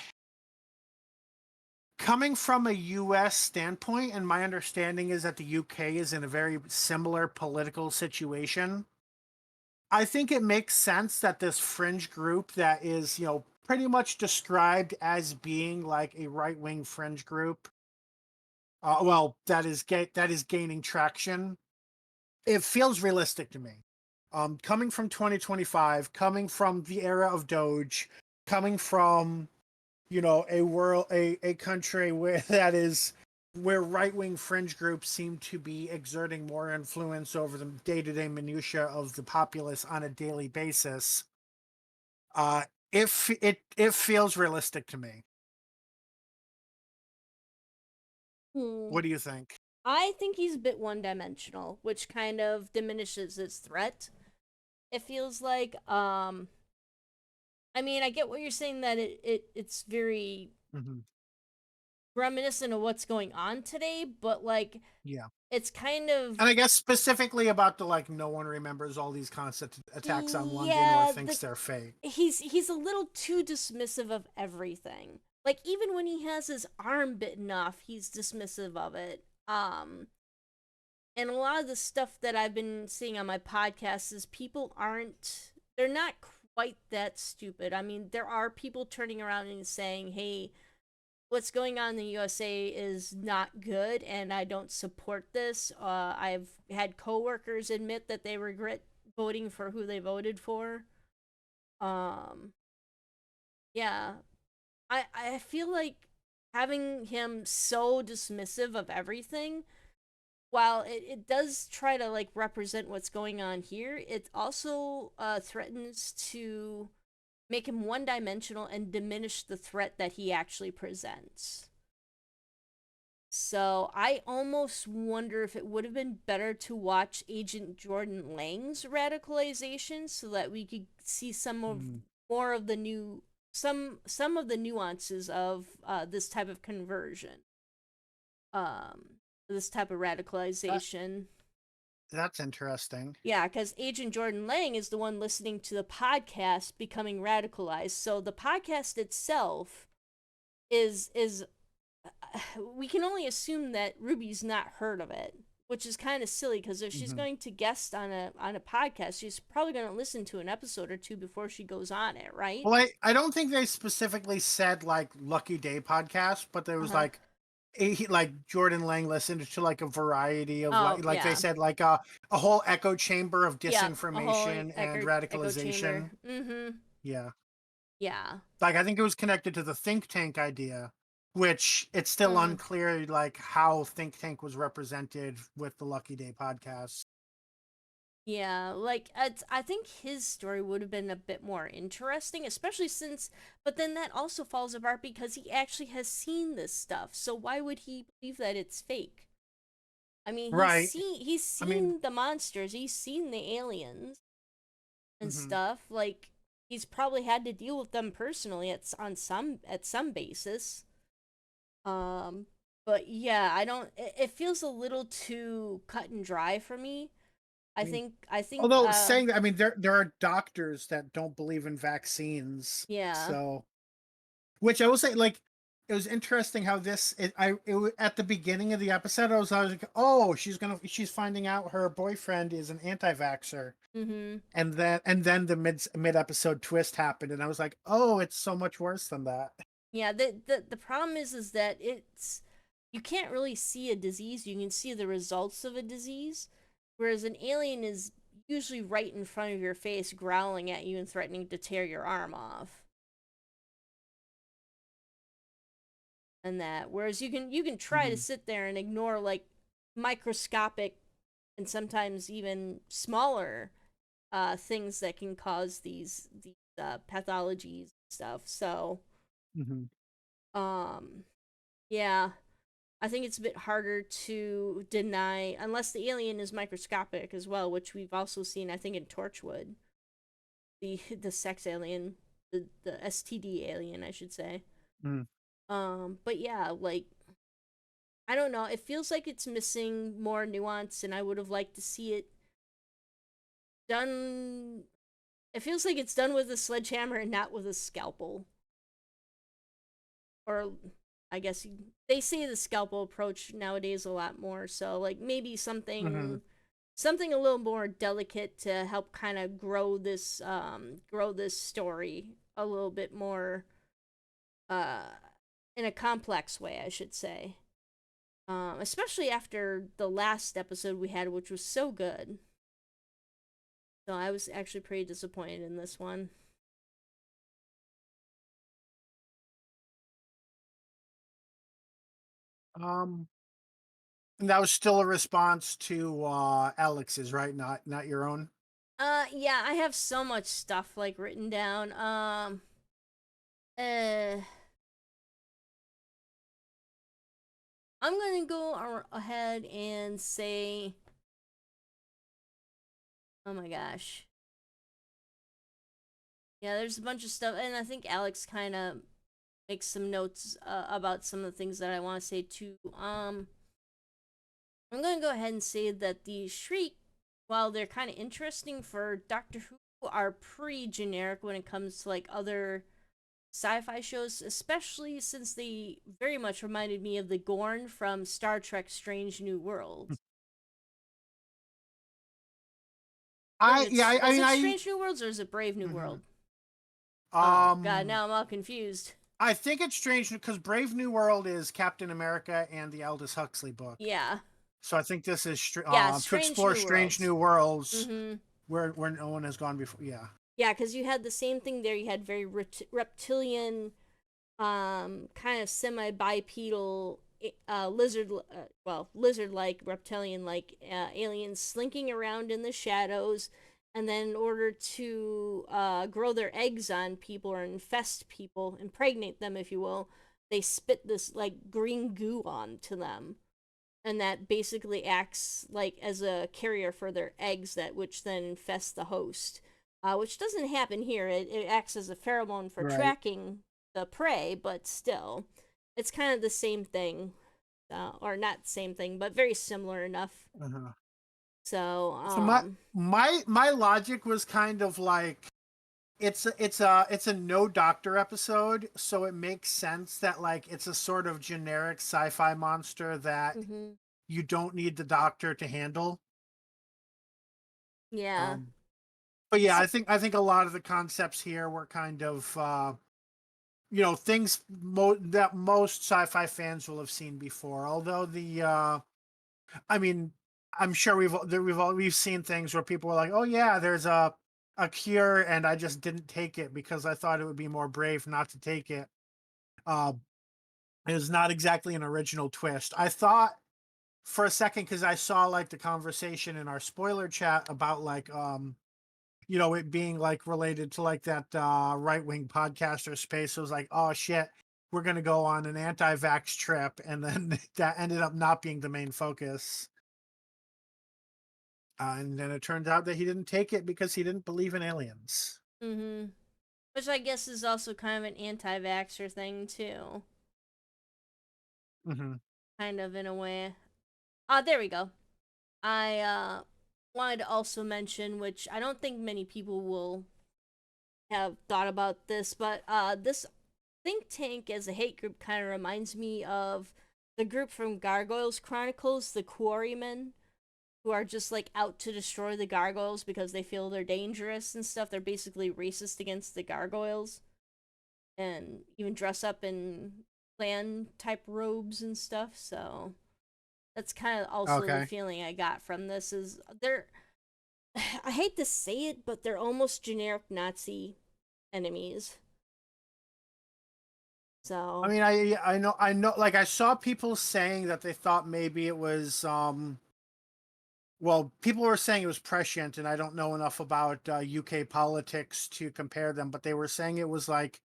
coming from a US standpoint, and my understanding is that the UK is in a very similar political situation. I think it makes sense that this fringe group that is, pretty much described as being like a right wing fringe group, well, that is gaining traction. It feels realistic to me. Coming from 2025, coming from the era of Doge, coming from a country where that is where right wing fringe groups seem to be exerting more influence over the day to day minutia of the populace on a daily basis. Uh, if it feels realistic to me. Hmm. What do you think? I think he's a bit one dimensional, which kind of diminishes his threat. It feels like, I mean, I get what you're saying that it's very Hmm. reminiscent of what's going on today, but like Yeah. it's kind of And I guess specifically about the like no one remembers all these constant attacks on London or yeah, thinks they're fake. he's a little too dismissive of everything. Like even when he has his arm bitten off, he's dismissive of it. And a lot of the stuff that I've been seeing on my podcast is people aren't they're not quite that stupid. I mean, there are people turning around and saying, "Hey, what's going on in the USA is not good and I don't support this." I've had coworkers admit that they regret voting for who they voted for. Um yeah, I feel like having him so dismissive of everything, while it does try to like represent what's going on here, it also threatens to make him one dimensional and diminish the threat that he actually presents. So I almost wonder if it would have been better to watch Agent Jordan Lang's radicalization so that we could see some of Mm. more of the new some of the nuances of this type of conversion, um, this type of That radicalization. that's interesting. Yeah, because Agent Jordan Lang is the one listening to the podcast becoming radicalized. So the podcast itself is we can only assume that Ruby's not heard of it, which is kind of silly because if she's Hmm. going to guest on a podcast, she's probably going to listen to an episode or two before she goes on it, right? Well, I don't think they specifically said like Lucky Day podcast, but there Uh was huh. like like Jordan Lang listened to like a variety of Oh like they yeah, said like a whole echo chamber of yep. A whole disinformation and echo chamber. radicalization. Mm-hmm. Yeah. Yeah. Like I think it was connected to the think tank idea, which it's still Mm. unclear like how think tank was represented with the Lucky Day podcast. Yeah, like I think his story would have been a bit more interesting, especially since. But then that also falls apart because he actually has seen this stuff. So why would he believe that it's fake? I mean, Right. he's I mean, seen the monsters, he's seen the aliens and mhm. stuff. Like he's probably had to deal with them personally at some basis. Um, but yeah, I don't. It feels a little too cut and dry for me. I mean, I think although saying that, I mean, there are doctors that don't believe in vaccines, yeah. so which I will say, like, it was interesting how at the beginning of the episode, I was like, oh, she's finding out her boyfriend is an anti-vaxxer, Mhm. and then the mid episode twist happened, and I was like, oh, it's so much worse than that. Yeah, the problem is that it's you can't really see a disease, you can see the results of a disease, whereas an alien is usually right in front of your face growling at you and threatening to tear your arm off. And that whereas you can try to Hmm. sit there and ignore like microscopic and sometimes even smaller things that can cause these pathologies and stuff. So Hmm. um yeah, I think it's a bit harder to deny unless the alien is microscopic as well, which we've also seen I think in Torchwood, the sex alien, the STD alien, I should say. Mm. But yeah, like I don't know, it feels like it's missing more nuance, and I would have liked to see it done. It feels like it's done with a sledgehammer and not with a scalpel. Or I guess they say the scalpel approach nowadays a lot more. So like maybe Hmm. something a little more delicate to help kind of grow this story a little bit more uh in a complex way, I should say. Especially after the last episode we had, which was so good. So I was actually pretty disappointed in this one. Um, and that was still a response to Alex's, right? Not your own. Yeah, I have so much stuff like written down. Uh, I'm gonna go ahead and say, oh my gosh, yeah, there's a bunch of stuff, and I think Alex kind of makes some notes about some of the things that I want to say too. I'm gonna go ahead and say that the Shriek, while they're kind of interesting for Doctor Who, are pretty generic when it comes to like other sci-fi shows, especially since they very much reminded me of the Gorn from Star Trek Strange New Worlds. I believe I yeah, I was mean it Strange New Worlds or is it Brave New Mhm. World? Oh god, um now I'm all confused. I think it's strange because Brave New World is Captain America and the Aldous Huxley book. Yeah. So I think this is Yeah, to Strange explore New strange Worlds. new worlds Mm-hmm. where no one has gone before. Yeah. Yeah, because you had the same thing there. You had very reptilian, kind of semi bipedal lizard like reptilian like aliens slinking around in the shadows, and then in order to grow their eggs on people or infest people, impregnate them if you will, they spit this like green goo onto them, and that basically acts like as a carrier for their eggs, that which then infests the host. Which doesn't happen here. It acts as a pheromone for Right. tracking the prey, but still, it's kind of the same thing, or not the same thing, but very similar enough. Uh-huh. So, So my logic was kind of like it's a no doctor episode, so it makes sense that like it's a sort of generic sci-fi monster that mm-hmm. you don't need the doctor to handle. Yeah. Um, but yeah, So, I think a lot of the concepts here were kind of things that most sci-fi fans will have seen before. Although I mean, I'm sure we've seen things where people are like, oh yeah, there's a cure, and I just didn't take it because I thought it would be more brave not to take it. Uh, it was not exactly an original twist. I thought for a second because I saw like the conversation in our spoiler chat about like it being like related to like that right-wing podcaster space. It was like, oh shit, we're gonna go on an anti-vax trip, and then that ended up not being the main focus. And then it turns out that he didn't take it because he didn't believe in aliens. mm-hmm. Which I guess is also kind of an anti-vaxxer thing too, Hmm. kind of in a way. There we go. I wanted to also mention, which I don't think many people will have thought about this, but this think tank as a hate group kind of reminds me of the group from Gargoyles Chronicles, the Quarrymen, who are just like out to destroy the gargoyles because they feel they're dangerous and stuff. They're basically racist against the gargoyles and even dress up in clan type robes and stuff. So that's kind of also the Okay. feeling I got from this is they're I hate to say it, but they're almost generic Nazi enemies. I So, mean, I know, like I saw people saying that they thought maybe it was well, people were saying it was prescient, and I don't know enough about UK politics to compare them, but they were saying it was like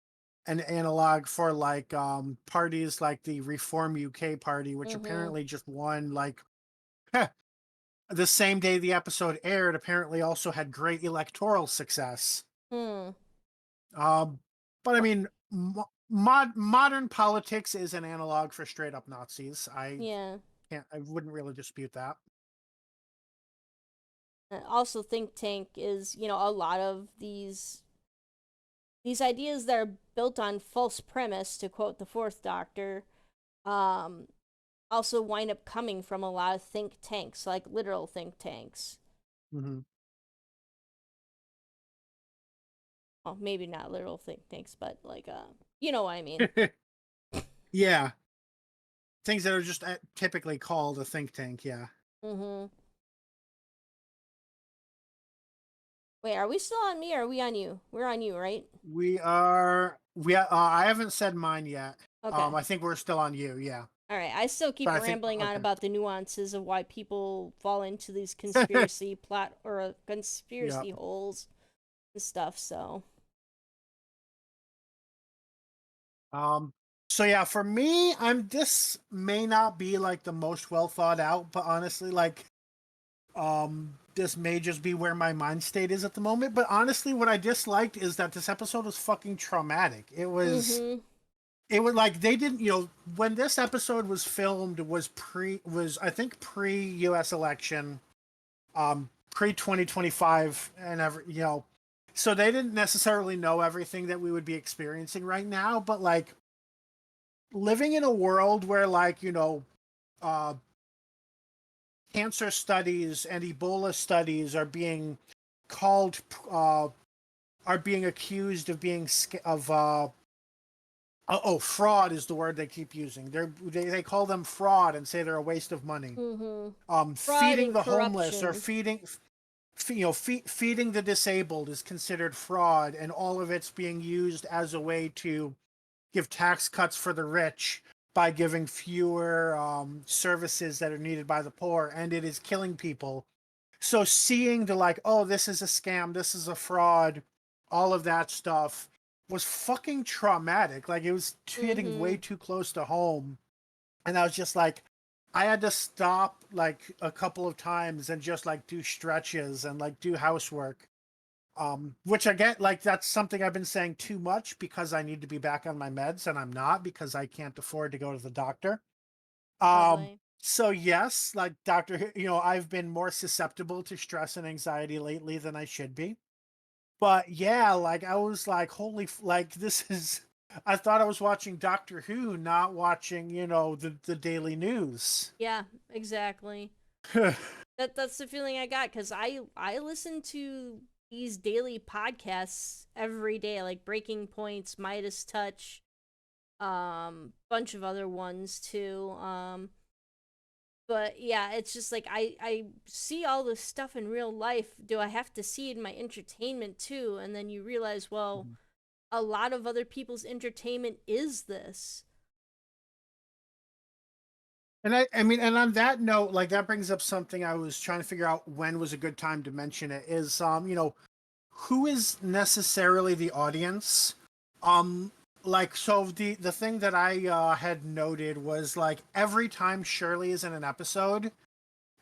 an analog for like parties like the Reform UK Party, which Mm-hmm. apparently just won like the same day the episode aired. Apparently, also had great electoral success. Hmm. Um, but I Well, mean, modern politics is an analog for straight up Nazis. yeah. I wouldn't really dispute that. Also, think tank is, a lot of these ideas that are built on false premise, to quote the Fourth Doctor, um, also wind up coming from a lot of think tanks, like literal think tanks. Hmm. Well, maybe not literal think tanks, but like, you know what I mean. Yeah, things that are just typically called a think tank. Yeah, Mm-hmm. Wait, are we still on me or are we on you? We're on you, right? we are. I haven't said mine yet. Okay. I think we're still on you. Yeah, All right. I still but keep I think rambling on okay. about the nuances of why people fall into these conspiracy plot or Yeah. conspiracy holes and stuff. So, Um. So yeah, for me, this may not be like the most well thought out, but honestly, like this may just be where my mind state is at the moment. But honestly, what I disliked is that this episode was fucking traumatic. mm-hmm. It was like they didn't, when this episode was filmed was I think pre US election, pre 2025 and so they didn't necessarily know everything that we would be experiencing right now, but like living in a world where like, uh cancer studies and Ebola studies are being called are being accused of being of fraud is the word they keep using. They call them fraud and say they're a waste of money. Mm-hmm. Fraud Feeding and the homeless or corruption. feeding the disabled is considered fraud, and all of it's being used as a way to give tax cuts for the rich by giving fewer services that are needed by the poor, and it is killing people. So seeing the like, oh, this is a scam, this is a fraud, all of that stuff was fucking traumatic. Like it was hitting Mm-hmm. way too close to home, and I was just like, I had to stop like a couple of times and just like do stretches and like do housework. Which I get, like that's something I've been saying too much because I need to be back on my meds and I'm not because I can't afford to go to the doctor. Um, Lovely. so yes, like Doctor, I've been more susceptible to stress and anxiety lately than I should be. But yeah, like I was like, holy, like this is. I thought I was watching Doctor Who, not watching, the daily news. Yeah, exactly. That's the feeling I got because I listen to these daily podcasts every day, like Breaking Points, Midas Touch, bunch of other ones too. But yeah, it's just like I see all this stuff in real life. Do I have to see it in my entertainment too? And then you realize, well, a lot of other people's entertainment is this. And I mean, and on that note, like that brings up something I was trying to figure out when was a good time to mention it is, who is necessarily the audience? Um, like, so the thing that I had noted was like every time Shirley is in an episode,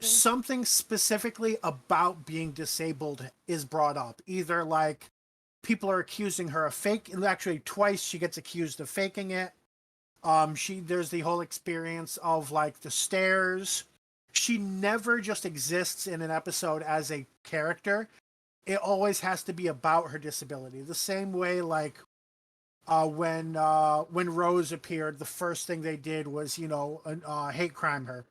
Mm-hmm. something specifically about being disabled is brought up. Either like people are accusing her of fake, actually twice she gets accused of faking it. There's the whole experience of like the stairs. She never just exists in an episode as a character. It always has to be about her disability. The same way like when Rose appeared, the first thing they did was, hate crime her.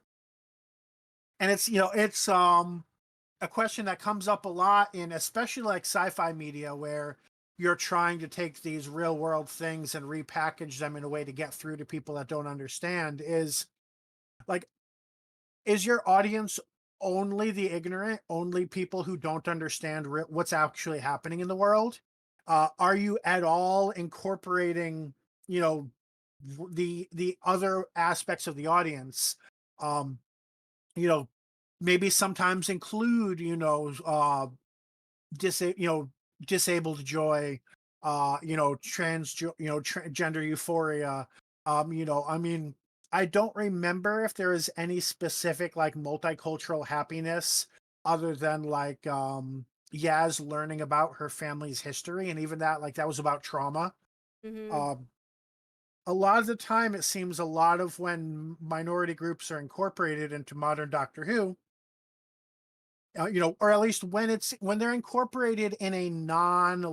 And it's, it's a question that comes up a lot in especially like sci-fi media where you're trying to take these real world things and repackage them in a way to get through to people that don't understand is like, is your audience only the ignorant, only people who don't understand what's actually happening in the world? Are you at all incorporating, you know, the other aspects of the audience? Um, you know, maybe sometimes include, you know, disabled joy, gender euphoria. I mean, I don't remember if there is any specific like multicultural happiness other than like Yaz learning about her family's history, and even that, like, that was about trauma. Mm-hmm. um a lot of the time it seems a lot of when minority groups are incorporated into modern Doctor Who, or at least when they're incorporated in a non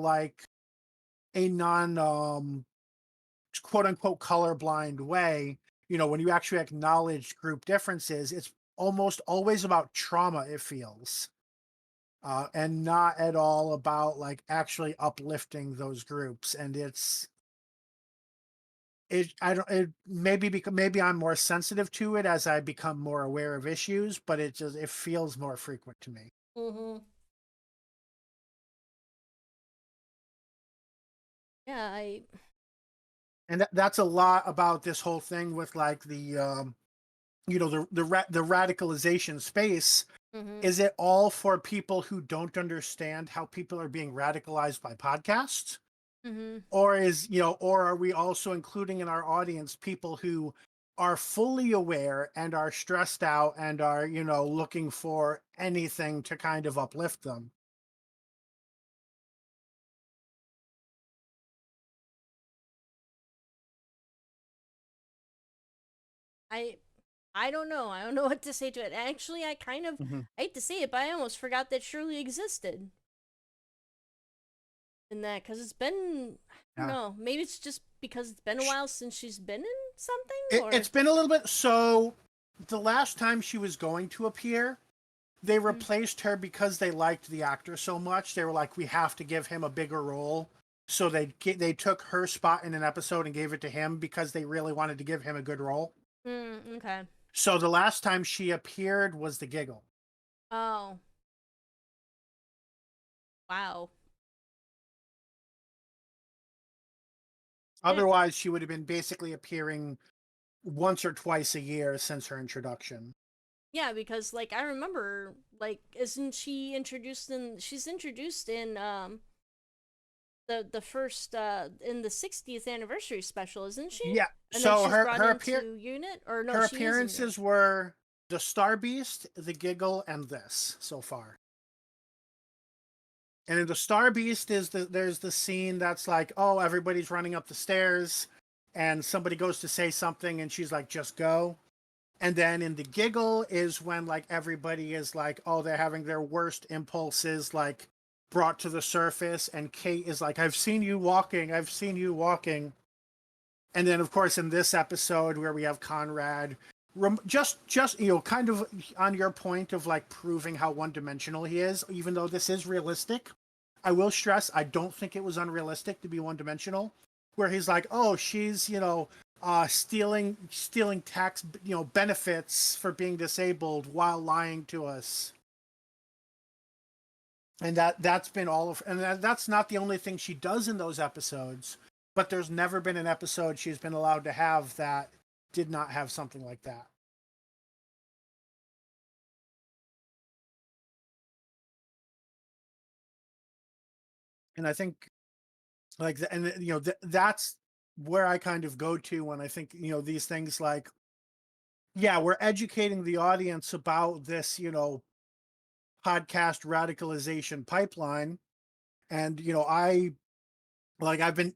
quote unquote colorblind way, when you actually acknowledge group differences, it's almost always about trauma, it feels, and not at all about like actually uplifting those groups. And I don't, it maybe because maybe I'm more sensitive to it as I become more aware of issues, but it feels more frequent to me. Mm-hmm. Yeah, I. And that's a lot about this whole thing with like the radicalization space. Mm-hmm. Is it all for people who don't understand how people are being radicalized by podcasts? Mm-hmm. Or are we also including in our audience people who are fully aware and are stressed out and are, looking for anything to kind of uplift them? I. I don't know. I don't know what to say to it. Actually, I kind of Mhm. I hate to say it, but I almost forgot that Shirley existed in that because it's been. I don't Yeah. know. Maybe it's just because it's been a while since she's been in something, It's or. been a little bit. So the last time she was going to appear, they Mm. replaced her because they liked the actor so much. They were like, we have to give him a bigger role. So they took her spot in an episode and gave it to him because they really wanted to give him a good role. Okay. So the last time she appeared was the Giggle. Oh. Wow. I, Otherwise, she would have been basically appearing once or twice a year since her introduction. yeah, because like I remember, like, isn't she introduced in? She's introduced in the first in the 60th anniversary special, isn't she? Yeah. And then So she's her brought her appear into Unit, or no, her she is in Unit. appearances were the Star Beast, the Giggle, and this so far. And in the Star Beast there's the scene that's like, oh, everybody's running up the stairs, and somebody goes to say something, and she's like, just go. And then in the Giggle is when like everybody is like, oh, they're having their worst impulses like brought to the surface, and Kate is like, I've seen you walking. And then of course in this episode where we have Conrad, just kind of on your point of like proving how one dimensional he is, even though this is realistic. I will stress I don't think it was unrealistic to be one dimensional, where he's like, oh, she's stealing tax benefits for being disabled while lying to us. And that's been all of, and that's not the only thing she does in those episodes, but there's never been an episode she's been allowed to have that did not have something like that. And I think like and that's where I kind of go to when I think these things like, yeah, we're educating the audience about this podcast radicalization pipeline. And I've been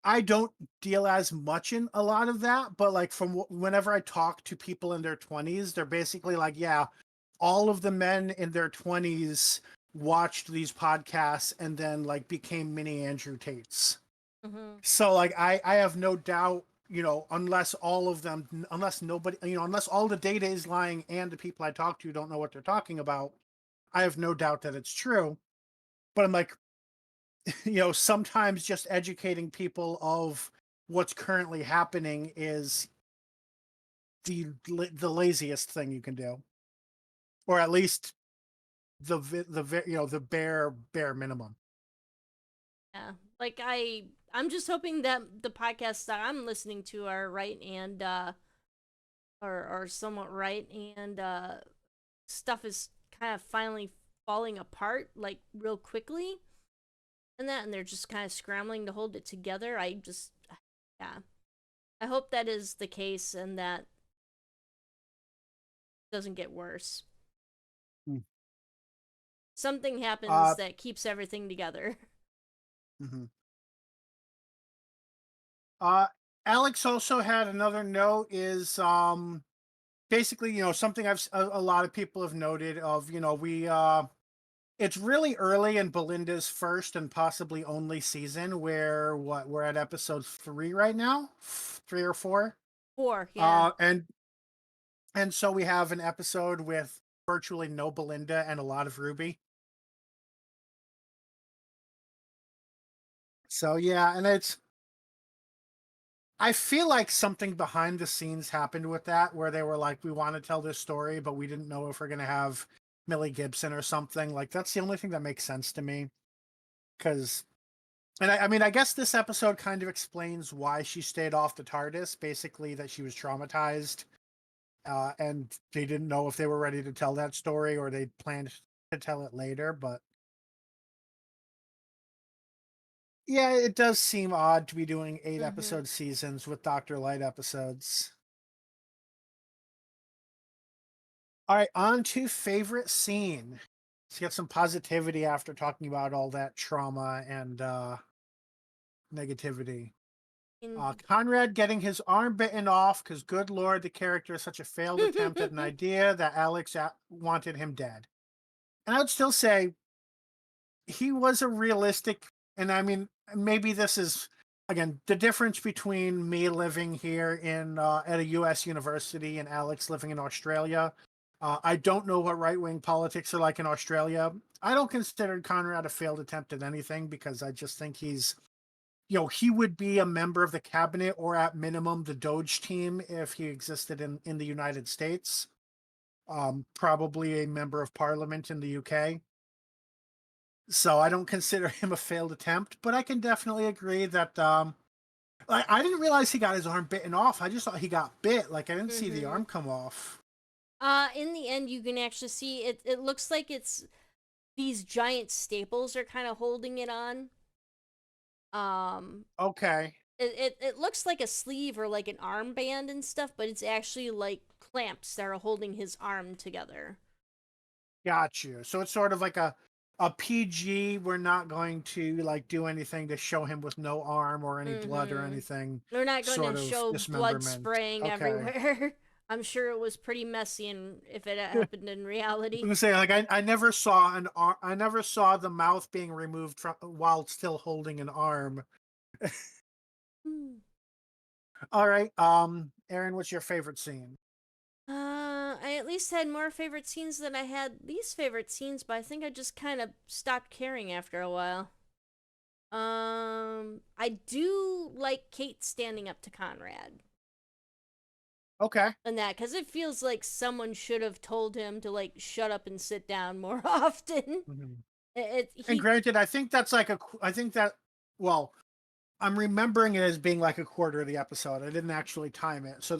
I don't deal as much in a lot of that, but like from whenever I talk to people in their 20s, they're basically like, yeah, all of the men in their 20s watched these podcasts and then like became mini Andrew Tates. Mm-hmm. So like I have no doubt, unless all of them, unless nobody, unless all the data is lying and the people I talk to don't know what they're talking about, I have no doubt that it's true. But I'm like, sometimes just educating people of what's currently happening is the laziest thing you can do, or at least the bare minimum. Yeah, like I'm just hoping that the podcasts that I'm listening to are right and are somewhat right and stuff is kind of finally falling apart like real quickly and they're just kind of scrambling to hold it together. I just yeah. I hope that is the case and that doesn't get worse. Mm. Something happens Uh, that keeps everything together. mhm. uh, Alex also had another note is basically, something a lot of people have noted of, we it's really early in Belinda's first and possibly only season where we're at episode 3 right now, 3 or 4. 4, yeah. And so we have an episode with virtually no Belinda and a lot of Ruby. So yeah, and I feel like something behind the scenes happened with that where they were like, we want to tell this story, but we didn't know if we're going to have Millie Gibson or something. Like, that's the only thing that makes sense to me. Because, and I mean, I guess this episode kind of explains why she stayed off the TARDIS, basically, that she was traumatized. And they didn't know if they were ready to tell that story or they planned to tell it later. But yeah, it does seem odd to be doing 8 Mhm. episode seasons with Doctor-lite episodes. All right, on to favorite scene. Let's get some positivity after talking about all that trauma and negativity. In- Conrad getting his arm bitten off because, good lord, the character is such a failed attempt at an idea that Alex wanted him dead. And I would still say he was a realistic, and I mean, maybe this is again the difference between me living here in at a U.S. university and Alex living in Australia. I don't know what right wing politics are like in Australia. I don't consider Conrad a failed attempt at anything because I just think he would be a member of the cabinet or at minimum the Doge team if he existed in the United States. Probably a member of parliament in the UK. So I don't consider him a failed attempt, but I can definitely agree that I didn't realize he got his arm bitten off. I just thought he got bit. Like I didn't see the mhm. arm come off. In the end you can actually see it it looks like it's these giant staples are kind of holding it on. Um Okay, it looks like a sleeve or like an armband and stuff, but it's actually like clamps that are holding his arm together. got you. So it's sort of like a PG. We're not going to like do anything to show him with no arm or any blood or Mhm. anything. They're not going to Sort of show blood dismemberment. spraying Okay. everywhere. I'm sure it was pretty messy and if it had happened in I'm reality. gonna say like I never saw an arm. I never saw the mouth being removed from while still holding an arm. Hmm. All right, Aaron, what's your favorite scene? I at least had more favorite scenes than I had least favorite scenes, but I think I just kind of stopped caring after a while. I do like Kate standing up to Conrad Okay. and that because it feels like someone should have told him to like shut up and sit down more often. Mhm. And He granted, I think that's like I think that, well, I'm remembering it as being like a quarter of the episode. I didn't actually time it. So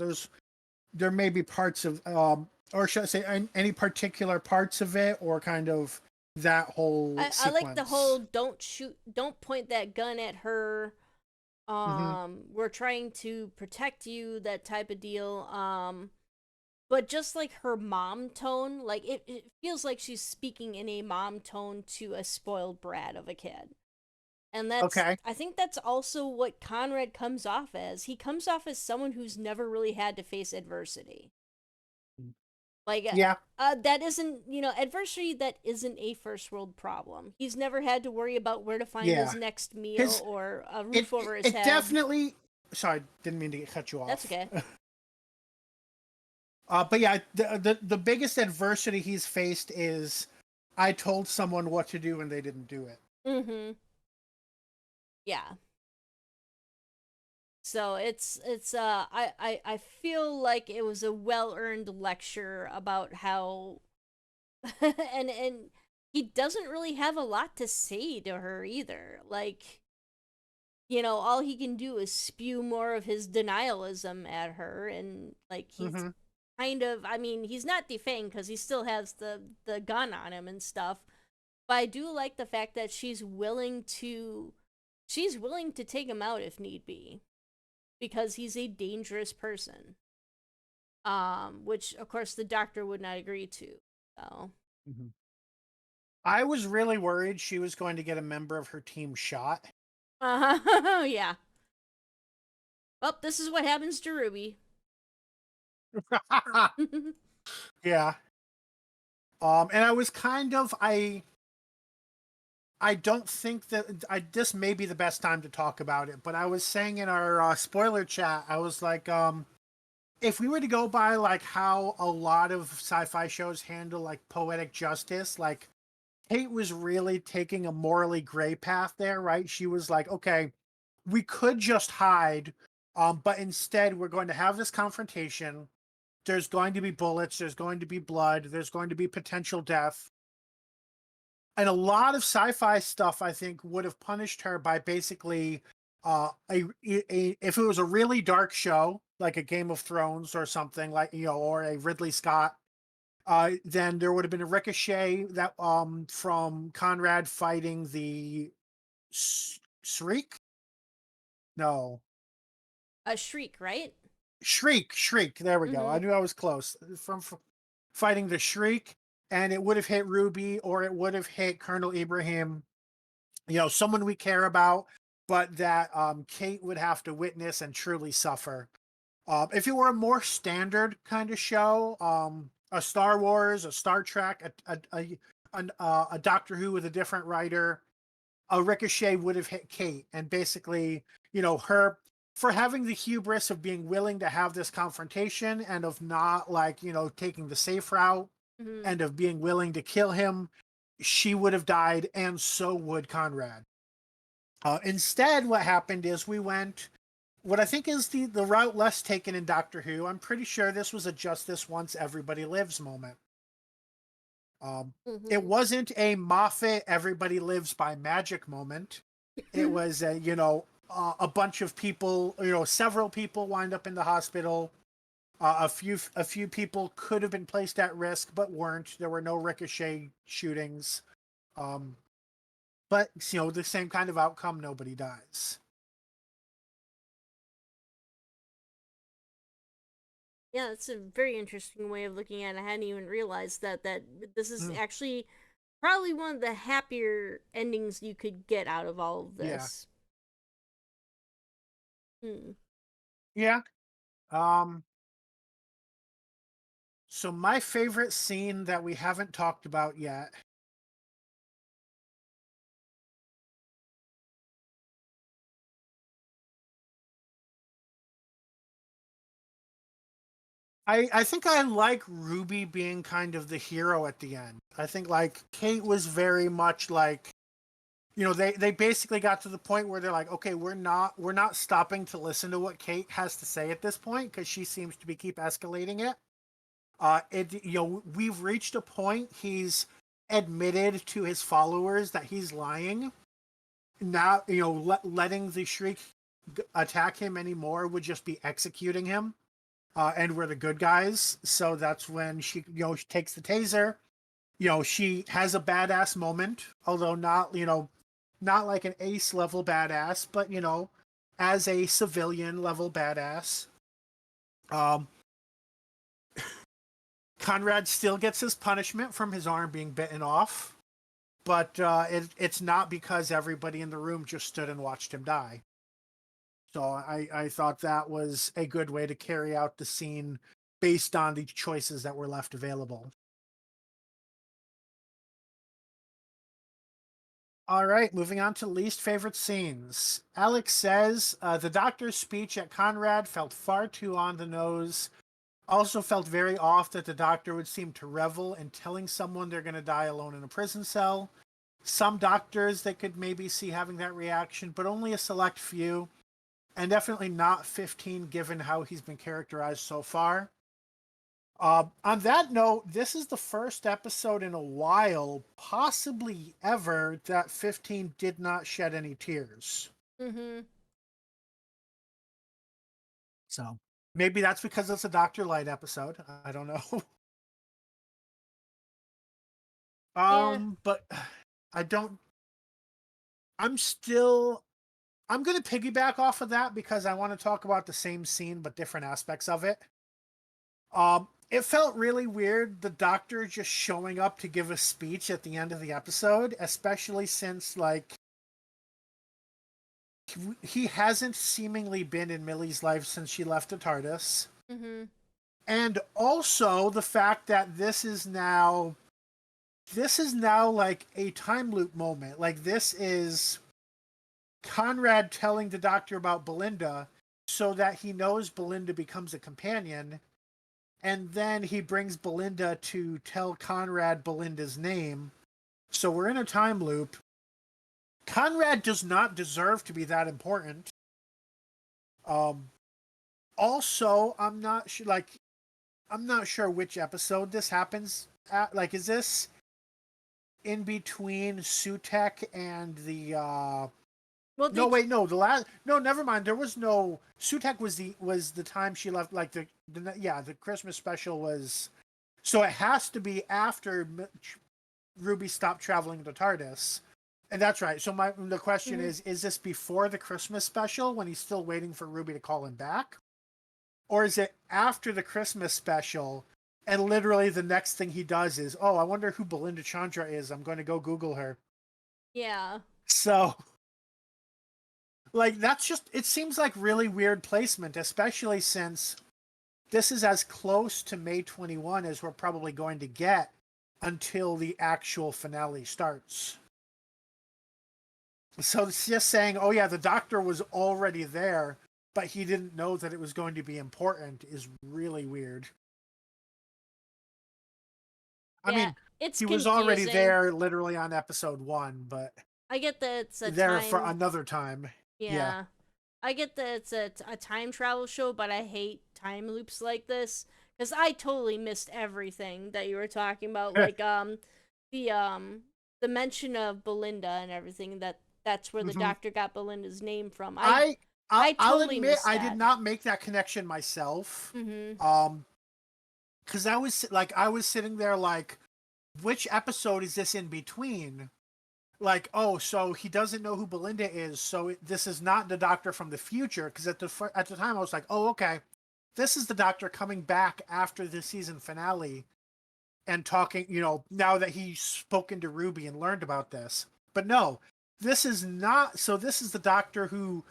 there may be parts of, or should I say, any particular parts of it, or kind of that whole I like the whole sequence. don't point that gun at her. Hmm. We're trying to protect you, that type of deal. But just like her mom tone, like it feels like she's speaking in a mom tone to a spoiled brat of a kid. And Okay. I think that's also what Conrad comes off as. He comes off as someone who's never really had to face adversity. Like Yeah. that isn't, adversity that isn't a first world problem. He's never had to worry about where to find his Yeah. next meal His or a it roof over his it head. definitely. Sorry, didn't mean to cut you That's off. okay. But yeah, the biggest adversity he's faced is I told someone what to do and they didn't do it. Mhm. Yeah. So I feel like it was a well-earned lecture about how and he doesn't really have a lot to say to her either. Like, all he can do is spew more of his denialism at her and like he's Hmm. kind of, I mean, he's not defanged because he still has the gun on him and stuff. But I do like the fact that she's willing to take him out if need be because he's a dangerous person. Which of course the doctor would not agree to. So, Mhm. I was really worried she was going to get a member of her team shot. yeah. Well, this is what happens to Ruby. Yeah. And I was kind of I don't think that this may be the best time to talk about it, but I was saying in our spoiler chat, I was like, if we were to go by like how a lot of sci-fi shows handle like poetic justice, like Kate was really taking a morally gray path there, right? She was like, okay, we could just hide, but instead we're going to have this confrontation. There's going to be bullets, there's going to be blood, there's going to be potential death. And a lot of sci-fi stuff, I think, would have punished her by basically if it was a really dark show, like a Game of Thrones or something, like or a Ridley Scott, then there would have been a ricochet that from Conrad fighting the Shriek. No, A shriek, right? Shriek. There we go. I Mm-hmm. knew I was close from fighting the Shriek, and it would have hit Ruby or it would have hit Colonel Ibrahim. Someone we care about, but that Kate would have to witness and truly suffer. If it were a more standard kind of show, a Star Wars, a Star Trek, a Doctor Who with a different writer, a ricochet would have hit Kate, and basically, her for having the hubris of being willing to have this confrontation and of not like taking the safe route Mm-hmm. and of being willing to kill him, she would have died, and so would Conrad. Instead, what happened is we went what I think is the route less taken in Doctor Who. I'm pretty sure this was a just this once everybody lives moment. It Mm-hmm. wasn't a Moffat everybody lives by magic moment. It was a bunch of people, several people wind up in the hospital. A few people could have been placed at risk but weren't. There were no ricochet shootings. Um, but the same kind of outcome, nobody dies. Yeah, it's a very interesting way of looking at it. I hadn't even realized that this is Mm, actually probably one of the happier endings you could get out of all of yeah. this. Hmm. Yeah. Um, so my favorite scene that we haven't talked about yet. I think I like Ruby being kind of the hero at the end. I think like Kate was very much like, they basically got to the point where they're like, okay, we're not stopping to listen to what Kate has to say at this point because she seems to be keep escalating it. We've reached a point he's admitted to his followers that he's lying. Now, letting the Shriek attack him anymore would just be executing him. And we're the good guys. So that's when she takes the taser. She has a badass moment, although not like an ace level badass, but as a civilian level badass. Um, Conrad still gets his punishment from his arm being bitten off, but it's not because everybody in the room just stood and watched him die. So I thought that was a good way to carry out the scene based on the choices that were left available. All right, moving on to least favorite scenes. Alex says the doctor's speech at Conrad felt far too on the nose. Also felt very off that the doctor would seem to revel in telling someone they're going to die alone in a prison cell. Some doctors that could maybe see having that reaction, but only a select few. And definitely not 15 given how he's been characterized so far. On that note, this is the first episode in a while, possibly ever, that 15 did not shed any tears. Mm-hmm. So. Maybe that's because it's a Doctor-lite episode. I don't know. Yeah. But I don't. I'm still. I'm gonna piggyback off of that because I want to talk about the same scene but different aspects of it. It felt really weird, the Doctor just showing up to give a speech at the end of the episode, especially since like he hasn't seemingly been in Millie's life since she left the TARDIS. Mhm. And also the fact that this is now like a time loop moment. Like this is Conrad telling the Doctor about Belinda so that he knows Belinda becomes a companion, and then he brings Belinda to tell Conrad Belinda's name. So we're in a time loop. Conrad does not deserve to be that important. Um Also, I'm not sure which episode this happens at. Like, is this in between Sutek and the Well, no, they wait, no, the last no, never mind. There was no Sutek was the time she left, like the Christmas special was, so it has to be after Ruby stopped traveling to TARDIS. And that's right. So the question Mhm. is this before the Christmas special when he's still waiting for Ruby to call him back? Or is it after the Christmas special and literally the next thing he does is, oh, I wonder who Belinda Chandra is. I'm going to go Google her. Yeah. So, like, that's just, it seems like really weird placement, especially since this is as close to May 21 as we're probably going to get until the actual finale starts. So it's just saying, oh, yeah, the Doctor was already there, but he didn't know that it was going to be important is really weird. I Yeah, mean, it's he was already confusing. there literally on episode 1, but I get that it's a there for time. another time. Yeah. Yeah. I get that it's a time travel show, but I hate time loops like this because I totally missed everything that you were talking about, like the the mention of Belinda and everything, that's where the hmm Doctor got Belinda's name from. I I I I'll totally admit missed I did that. not make that connection myself. Mhm. Um cuz I was sitting there like, which episode is this in between? Like, oh, so he doesn't know who Belinda is, so this is not the Doctor from the future, because at the time I was like, oh, okay, this is the Doctor coming back after the season finale and talking, now that he's spoken to Ruby and learned about this. But no, this is not. So this is the Doctor who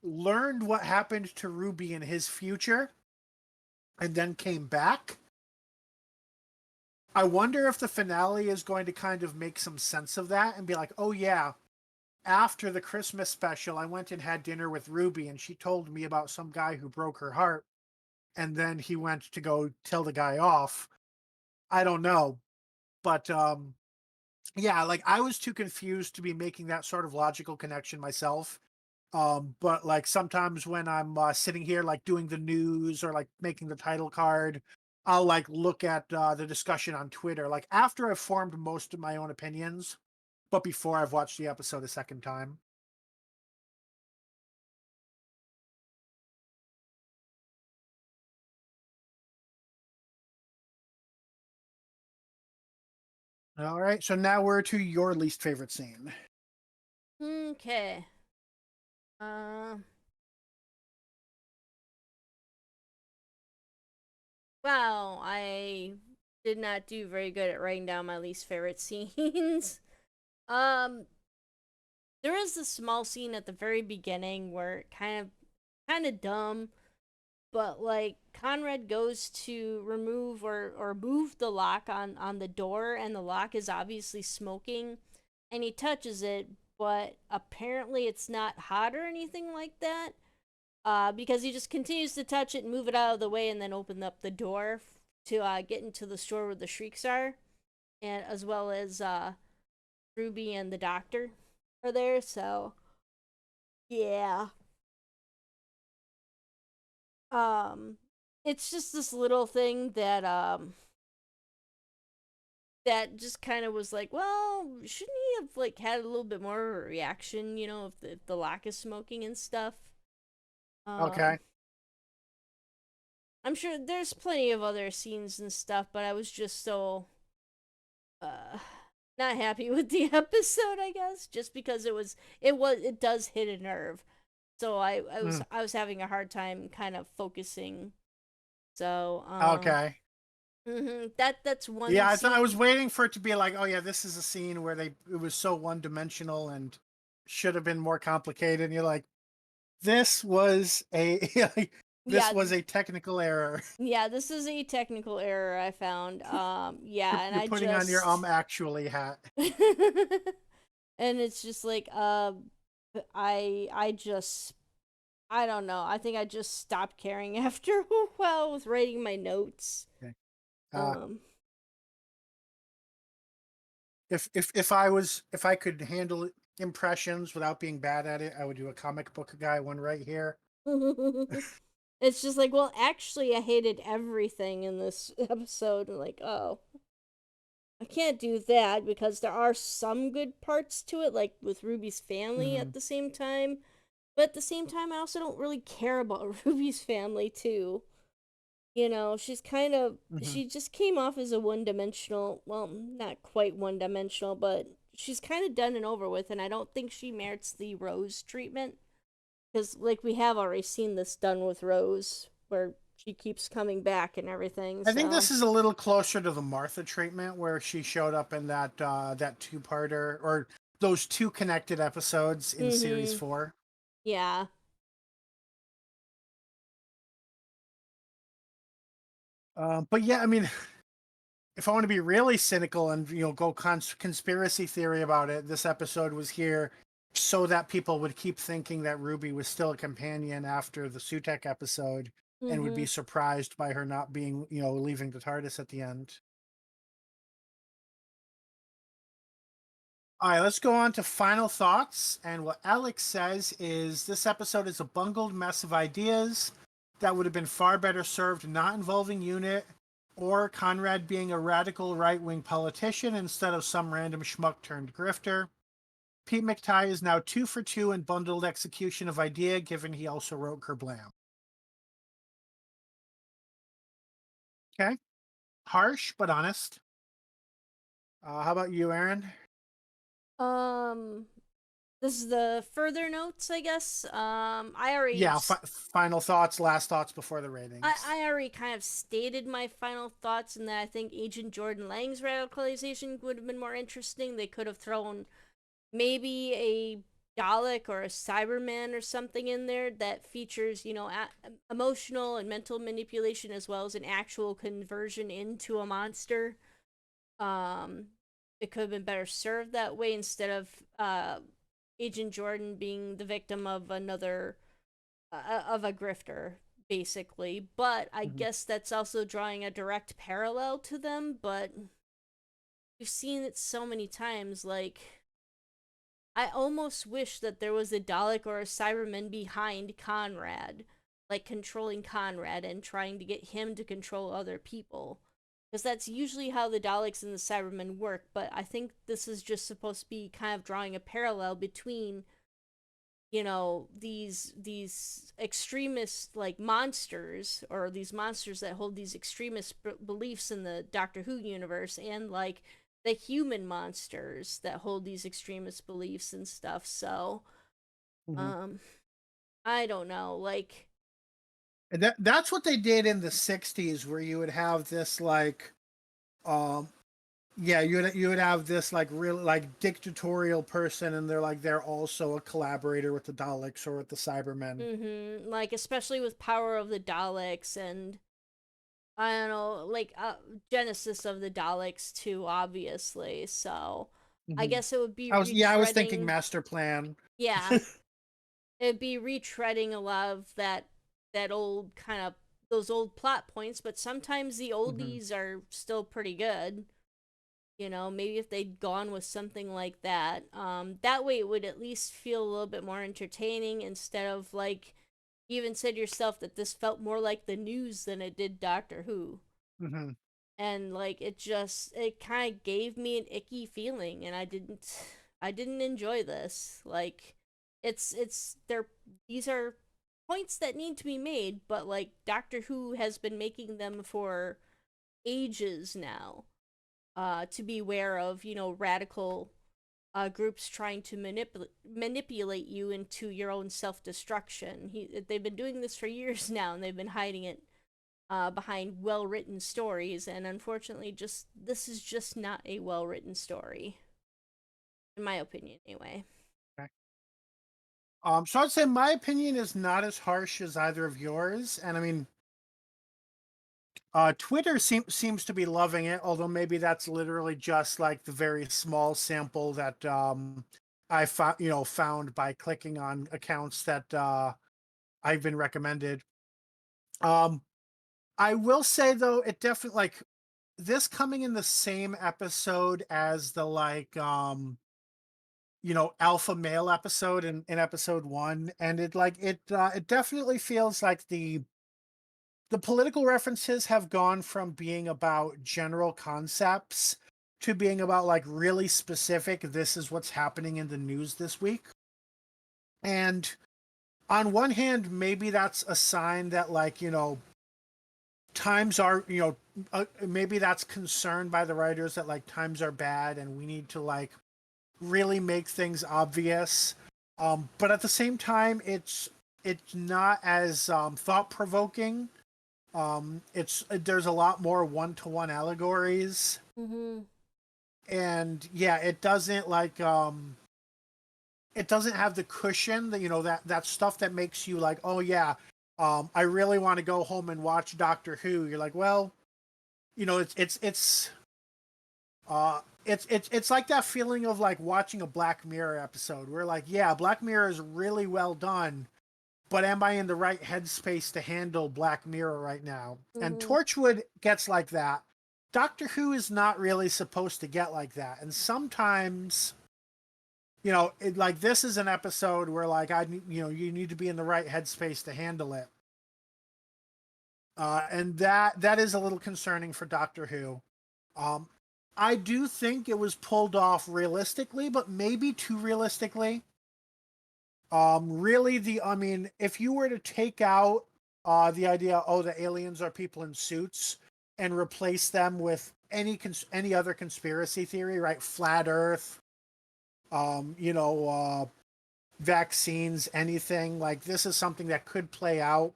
learned what happened to Ruby in his future and then came back. I wonder if the finale is going to kind of make some sense of that and be like, oh, yeah, after the Christmas special, I went and had dinner with Ruby and she told me about some guy who broke her heart. And then he went to go tell the guy off. I don't know. But yeah, like I was too confused to be making that sort of logical connection myself. But like sometimes when I'm sitting here like doing the news or like making the title card, I'll like look at the discussion on Twitter, like after I've formed most of my own opinions, but before I've watched the episode a second time. All right, so now we're to your least favorite scene. Okay. Uh wow, I did not do very good at writing down my least favorite scenes. um there is a small scene at the very beginning where kind of dumb, but like Conrad goes to remove or move the lock on the door, and the lock is obviously smoking, and he touches it, but apparently it's not hot or anything like that. Because he just continues to touch it and move it out of the way, and then open up the door to get into the store where the shrieks are, and as well as Ruby and the Doctor are there. So yeah, um, it's just this little thing that just kind of was like, well, shouldn't he have like had a little bit more of a reaction, if the lock is smoking and stuff. Um, Okay. I'm sure there's plenty of other scenes and stuff, but I was just so uh not happy with the episode, I guess, just because it does hit a nerve. So Mm, I was having a hard time kind of focusing. So okay. that's one Yeah, I was scene. waiting for it to be like, oh yeah, this is a scene where it was so one dimensional and should have been more complicated. And you're like, this was a this Yeah, was a technical error. yeah, this is a technical error I found. Yeah, and You're I putting on your just actually hat. and it's just like I just I don't know. I think I just stopped caring after a while with writing my notes. Okay. Uh, Um if I could handle impressions without being bad at it, I would do a comic book guy one right here. it's just like, well, actually I hated everything in this episode. Like, oh, I can't do that because there are some good parts to it, like with Ruby's family Hmm. at the same time. But at the same time, I also don't really care about Ruby's family, too. You know, Hmm. she just came off as a one dimensional, well, not quite one dimensional, but she's kind of done and over with, and I don't think she merits the Rose treatment. Because, like, we have already seen this done with Rose, where she keeps coming back and everything, I think so. this is a little closer to the Martha treatment where she showed up in that two-parter or those two connected episodes in series Mm hmm. 4. Yeah. But yeah, I mean, if I want to be really cynical and go conspiracy theory about it, this episode was here so that people would keep thinking that Ruby was still a companion after the Sutek episode Mm and would hmm. be surprised by her not being, leaving the TARDIS at the end. All right, let's go on to final thoughts. And what Alex says is this episode is a bungled mess of ideas that would have been far better served not involving Unit or Conrad being a radical right wing politician instead of some random schmuck turned grifter. Pete McTighe is now 2 for 2 in bundled execution of idea, given he also wrote Kerblam. Okay, harsh but honest. How about you, Aaron? Um, this is the further notes, I guess. Yeah, final thoughts, last thoughts before the ratings. I already kind of stated my final thoughts in that I think Agent Jordan Lang's radicalization would have been more interesting. They could have thrown maybe a Dalek or a Cyberman or something in there that features, emotional and mental manipulation as well as an actual conversion into a monster. Um, it could have been better served that way instead of Agent Jordan being the victim of another of a grifter, basically. But I Mhm. guess that's also drawing a direct parallel to them. But we've seen it so many times. Like, I almost wish that there was a Dalek or a Cyberman behind Conrad, like controlling Conrad and trying to get him to control other people. Because that's usually how the Daleks and the Cybermen work, but I think this is just supposed to be kind of drawing a parallel between these extremist like monsters, or these monsters that hold these extremist beliefs in the Doctor Who universe, and like the human monsters that hold these extremist beliefs and stuff. So Mhm. um I don't know, like. And that's what they did in the 60s where you would have this like um yeah, you would have this like real like dictatorial person and they're also a collaborator with the Daleks or with the Cybermen. Like, especially with Power of the Daleks, and I don't know, like Genesis of the Daleks too, obviously. So I Hmm. guess it would be I was thinking retreading. Master Plan. Yeah, it'd be retreading a lot of that old kind of those old plot points, but sometimes the Hmm. oldies are still pretty good. Maybe if they'd gone with something like that, that way it would at least feel a little bit more entertaining instead of like you even said yourself that this felt more like the news than it did Doctor Who. Hmm. And like it kind of gave me an icky feeling, and I didn't enjoy this. Like it's they're these are points that need to be made, but like Doctor Who has been making them for ages now. To be aware of, radical groups trying to manipulate you into your own self destruction. They've been doing this for years now, and they've been hiding it behind well written stories. And unfortunately, just this is just not a well written story, in my opinion, anyway. Okay. So I'd say my opinion is not as harsh as either of yours, and I mean, Twitter seems to be loving it, although maybe that's literally just like the very small sample that I found by clicking on accounts that I've been recommended. Um, I will say though, it definitely like this coming in the same episode as the alpha male episode in episode one, and it definitely feels like the political references have gone from being about general concepts to being about like really specific, this is what's happening in the news this week. And on one hand, maybe that's a sign that times are, maybe that's concern by the writers that like times are bad and we need to like really make things obvious. But at the same time, it's not as thought provoking. It's there's a lot more one-to-one allegories, Mm-hmm. and yeah, it doesn't have the cushion that that stuff that makes you like, oh yeah, I really want to go home and watch Doctor Who. You're like, well, it's like that feeling of like watching a Black Mirror episode where like, yeah, Black Mirror is really well done, but am I in the right headspace to handle Black Mirror right now? And Mm-hmm. Torchwood gets like that. Doctor Who is not really supposed to get like that. And sometimes, like this is an episode where like you need to be in the right headspace to handle it. And that is a little concerning for Doctor Who. Um, I do think it was pulled off realistically, but maybe too realistically. Really, I mean, if you were to take out the idea, oh, the aliens are people in suits, and replace them with any other conspiracy theory, right? Flat Earth, um, you know, uh, vaccines, anything like this is something that could play out.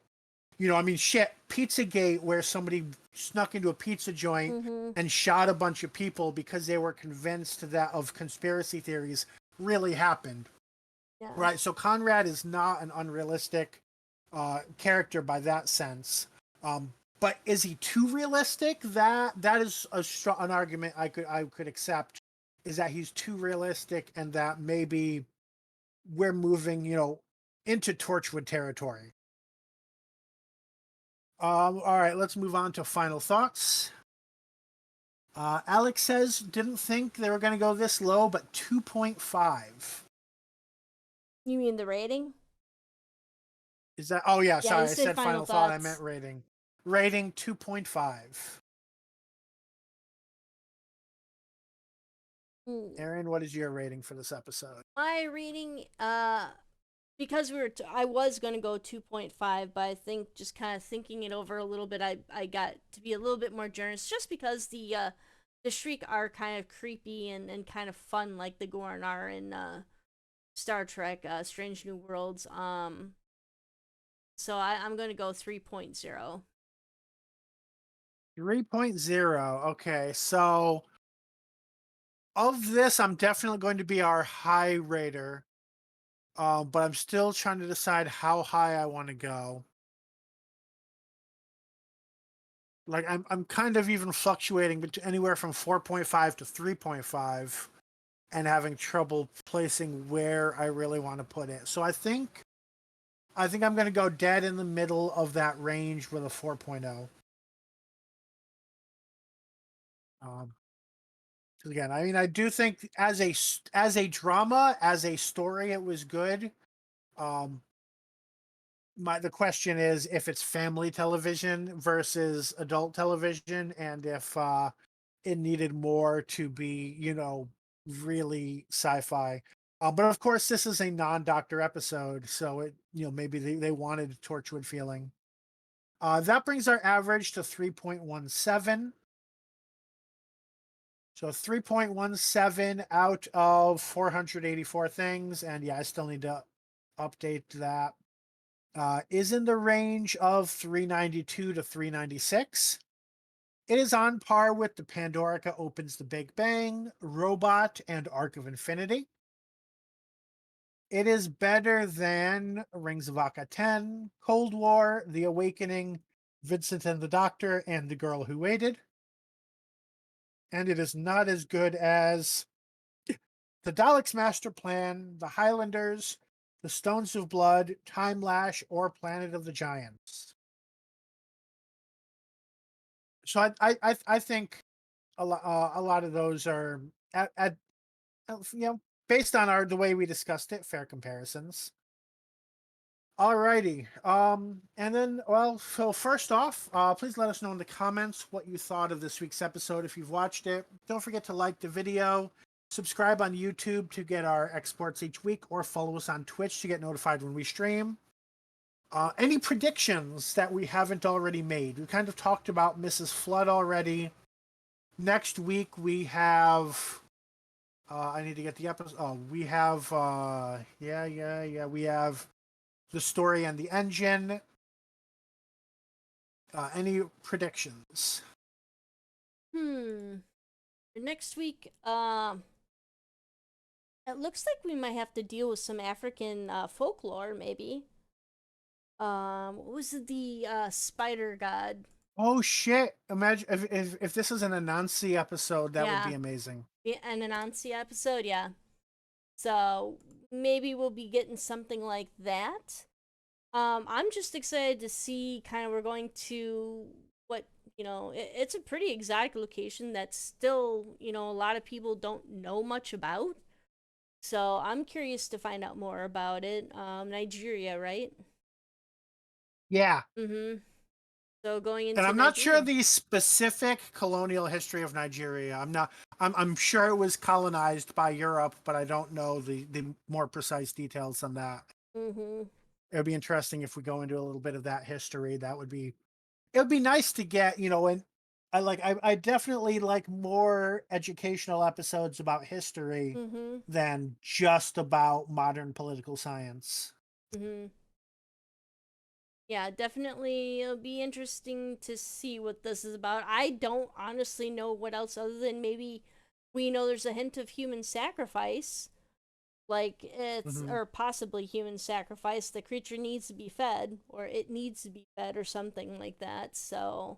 I mean, shit, Pizzagate, where somebody snuck into a pizza joint Mm-hmm. and shot a bunch of people because they were convinced that of conspiracy theories, really happened. Yeah. Right. So Conrad is not an unrealistic character by that sense. But is he too realistic? That is an argument I could accept. Is that he's too realistic, and that maybe we're moving, into Torchwood territory. All right, let's move on to final thoughts. Alex says didn't think they were going to go this low, but 2.5. You mean the rating? Is that? Oh yeah, Yeah, he sorry, I said said final final thought. I meant thoughts. rating. Rating 2.5. Hmm. Aaron, what is your rating for this episode? My rating, because I was gonna go 2.5, but I think just kind of thinking it over a little bit, I got to be a little bit more generous, just because the Shriek are kind of creepy and kind of fun, like the Gorn are in Star Trek, Strange New Worlds. So I'm gonna go 3.0. 3.0. Okay, so of this, I'm definitely going to be our high rater. But I'm still trying to decide how high I want to go. Like I'm kind of even fluctuating between anywhere from 4.5 to 3.5 and having trouble placing where I really want to put it. So I think I'm going to go dead in the middle of that range with a 4.0. Um, 'Cause again, I mean, I do think as a drama, as a story, it was good. Um, the question is if it's family television versus adult television, and if it needed more to be, really sci-fi. But of course, this is a non-doctor episode, so maybe they wanted a Torchwood feeling. That brings our average to 3.17. So 3.17 out of 484 things, and yeah, I still need to update that. Is in the range of 392 to 396. It is on par with the Pandorica Opens the Big Bang, Robot, and Arc of Infinity. It is better than Rings of Akhaten, Cold War, The Awakening, Vincent and the Doctor, and The Girl Who Waited. And it is not as good as The Daleks' Master Plan, The Highlanders, The Stones of Blood, Time Lash, or Planet of the Giants. So I think a lot of those are at you know based on the way we discussed it, fair comparisons. Alrighty. And then, well, so first off, please let us know in the comments what you thought of this week's episode if you've watched it. Don't forget to like the video, subscribe on YouTube to get our exports each week, or follow us on Twitch to get notified when we stream. Any predictions that we haven't already made? We kind of talked about Mrs. Flood already. Next week we have. I need to get the episode. Oh, we have. Yeah. We have the story and the engine. Any predictions? For next week, it looks like we might have to deal with some African folklore, maybe. What was it, the spider god? Oh shit! Imagine if this is an Anansi episode, that would be Yeah, amazing. an Anansi episode, yeah. So maybe we'll be getting something like that. I'm just excited to see kind of we're going to what it's a pretty exotic location that still a lot of people don't know much about. So I'm curious to find out more about it. Nigeria, right? Yeah, Mm-hmm. So going and into I'm not sure Nigeria. the specific colonial history of Nigeria. I'm not. I'm sure it was colonized by Europe, but I don't know the more precise details on that. Mm-hmm. It would be interesting if we go into a little bit of that history. That would be it would be nice to get, and I definitely like more educational episodes about history Mm-hmm. than just about modern political science. Mm-hmm. Yeah, definitely it'll be interesting to see what this is about. I don't honestly know what else other than maybe we know there's a hint of human sacrifice. Like it's Hmm. or possibly human sacrifice. The creature needs to be fed or it needs to be fed or something like that. So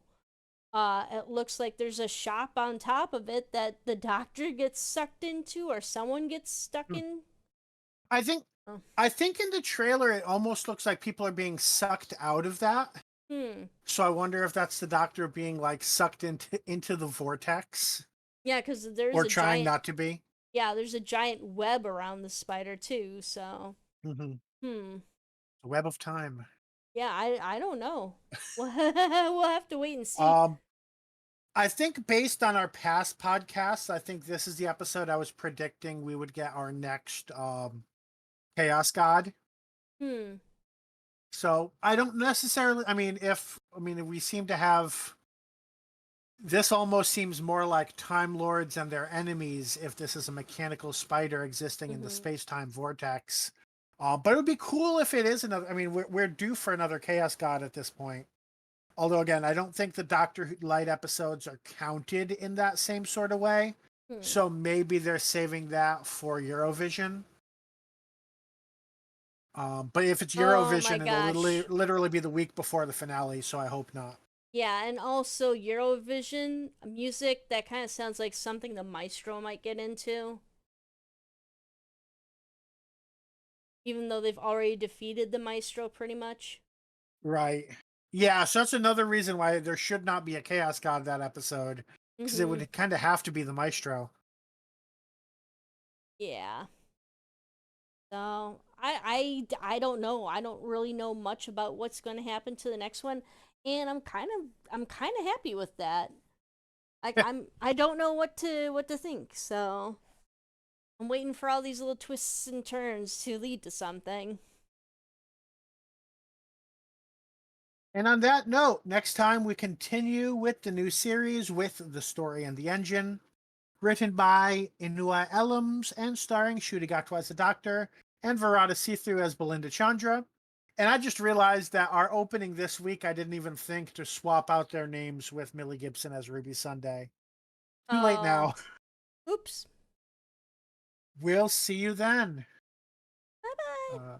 it looks like there's a shop on top of it that the doctor gets sucked into or someone gets stuck in. I think Oh. I think in the trailer it almost looks like people are being sucked out of that. Hmm. So I wonder if that's the doctor being like sucked into the vortex Yeah, because there's or a trying giant. not to be. Yeah, there's a giant web around the spider too. So, Hmm. hmm. The web of time. Yeah, I don't know. We'll have to wait and see. Um, I think based on our past podcasts, I think this is the episode I was predicting we would get our next Chaos God. Hmm. So I don't necessarily. I mean, we seem to have. This almost seems more like Time Lords and their enemies if this is a mechanical spider existing in the Mm-hmm. space time vortex. But it would be cool if it is another. I mean, we're due for another Chaos God at this point. Although, again, I don't think the Doctor-lite episodes are counted in that same sort of way. Hmm. So maybe they're saving that for Eurovision. But if it's Oh my Eurovision, it'll gosh. literally be the week before the finale. So I hope not. Yeah, and also Eurovision music that kind of sounds like something the maestro might get into, even though they've already defeated the maestro pretty much. Right. Yeah, so that's another reason why there should not be a Chaos God that episode, because it Mm-hmm. would kind of have to be the Maestro. Yeah. So I don't know. I don't really know much about what's going to happen to the next one, and I'm kind of happy with that. Like I don't know what to think. So I'm waiting for all these little twists and turns to lead to something. And on that note, next time we continue with the new series with The Story and the Engine, written by Inua Elums and starring Shuti Gatwa as the Doctor and Varada Sithu as Belinda Chandra. And I just realized that our opening this week, I didn't even think to swap out their names with Millie Gibson as Ruby Sunday. Too late Oh, now. oops. We'll see you then. Bye bye. Uh,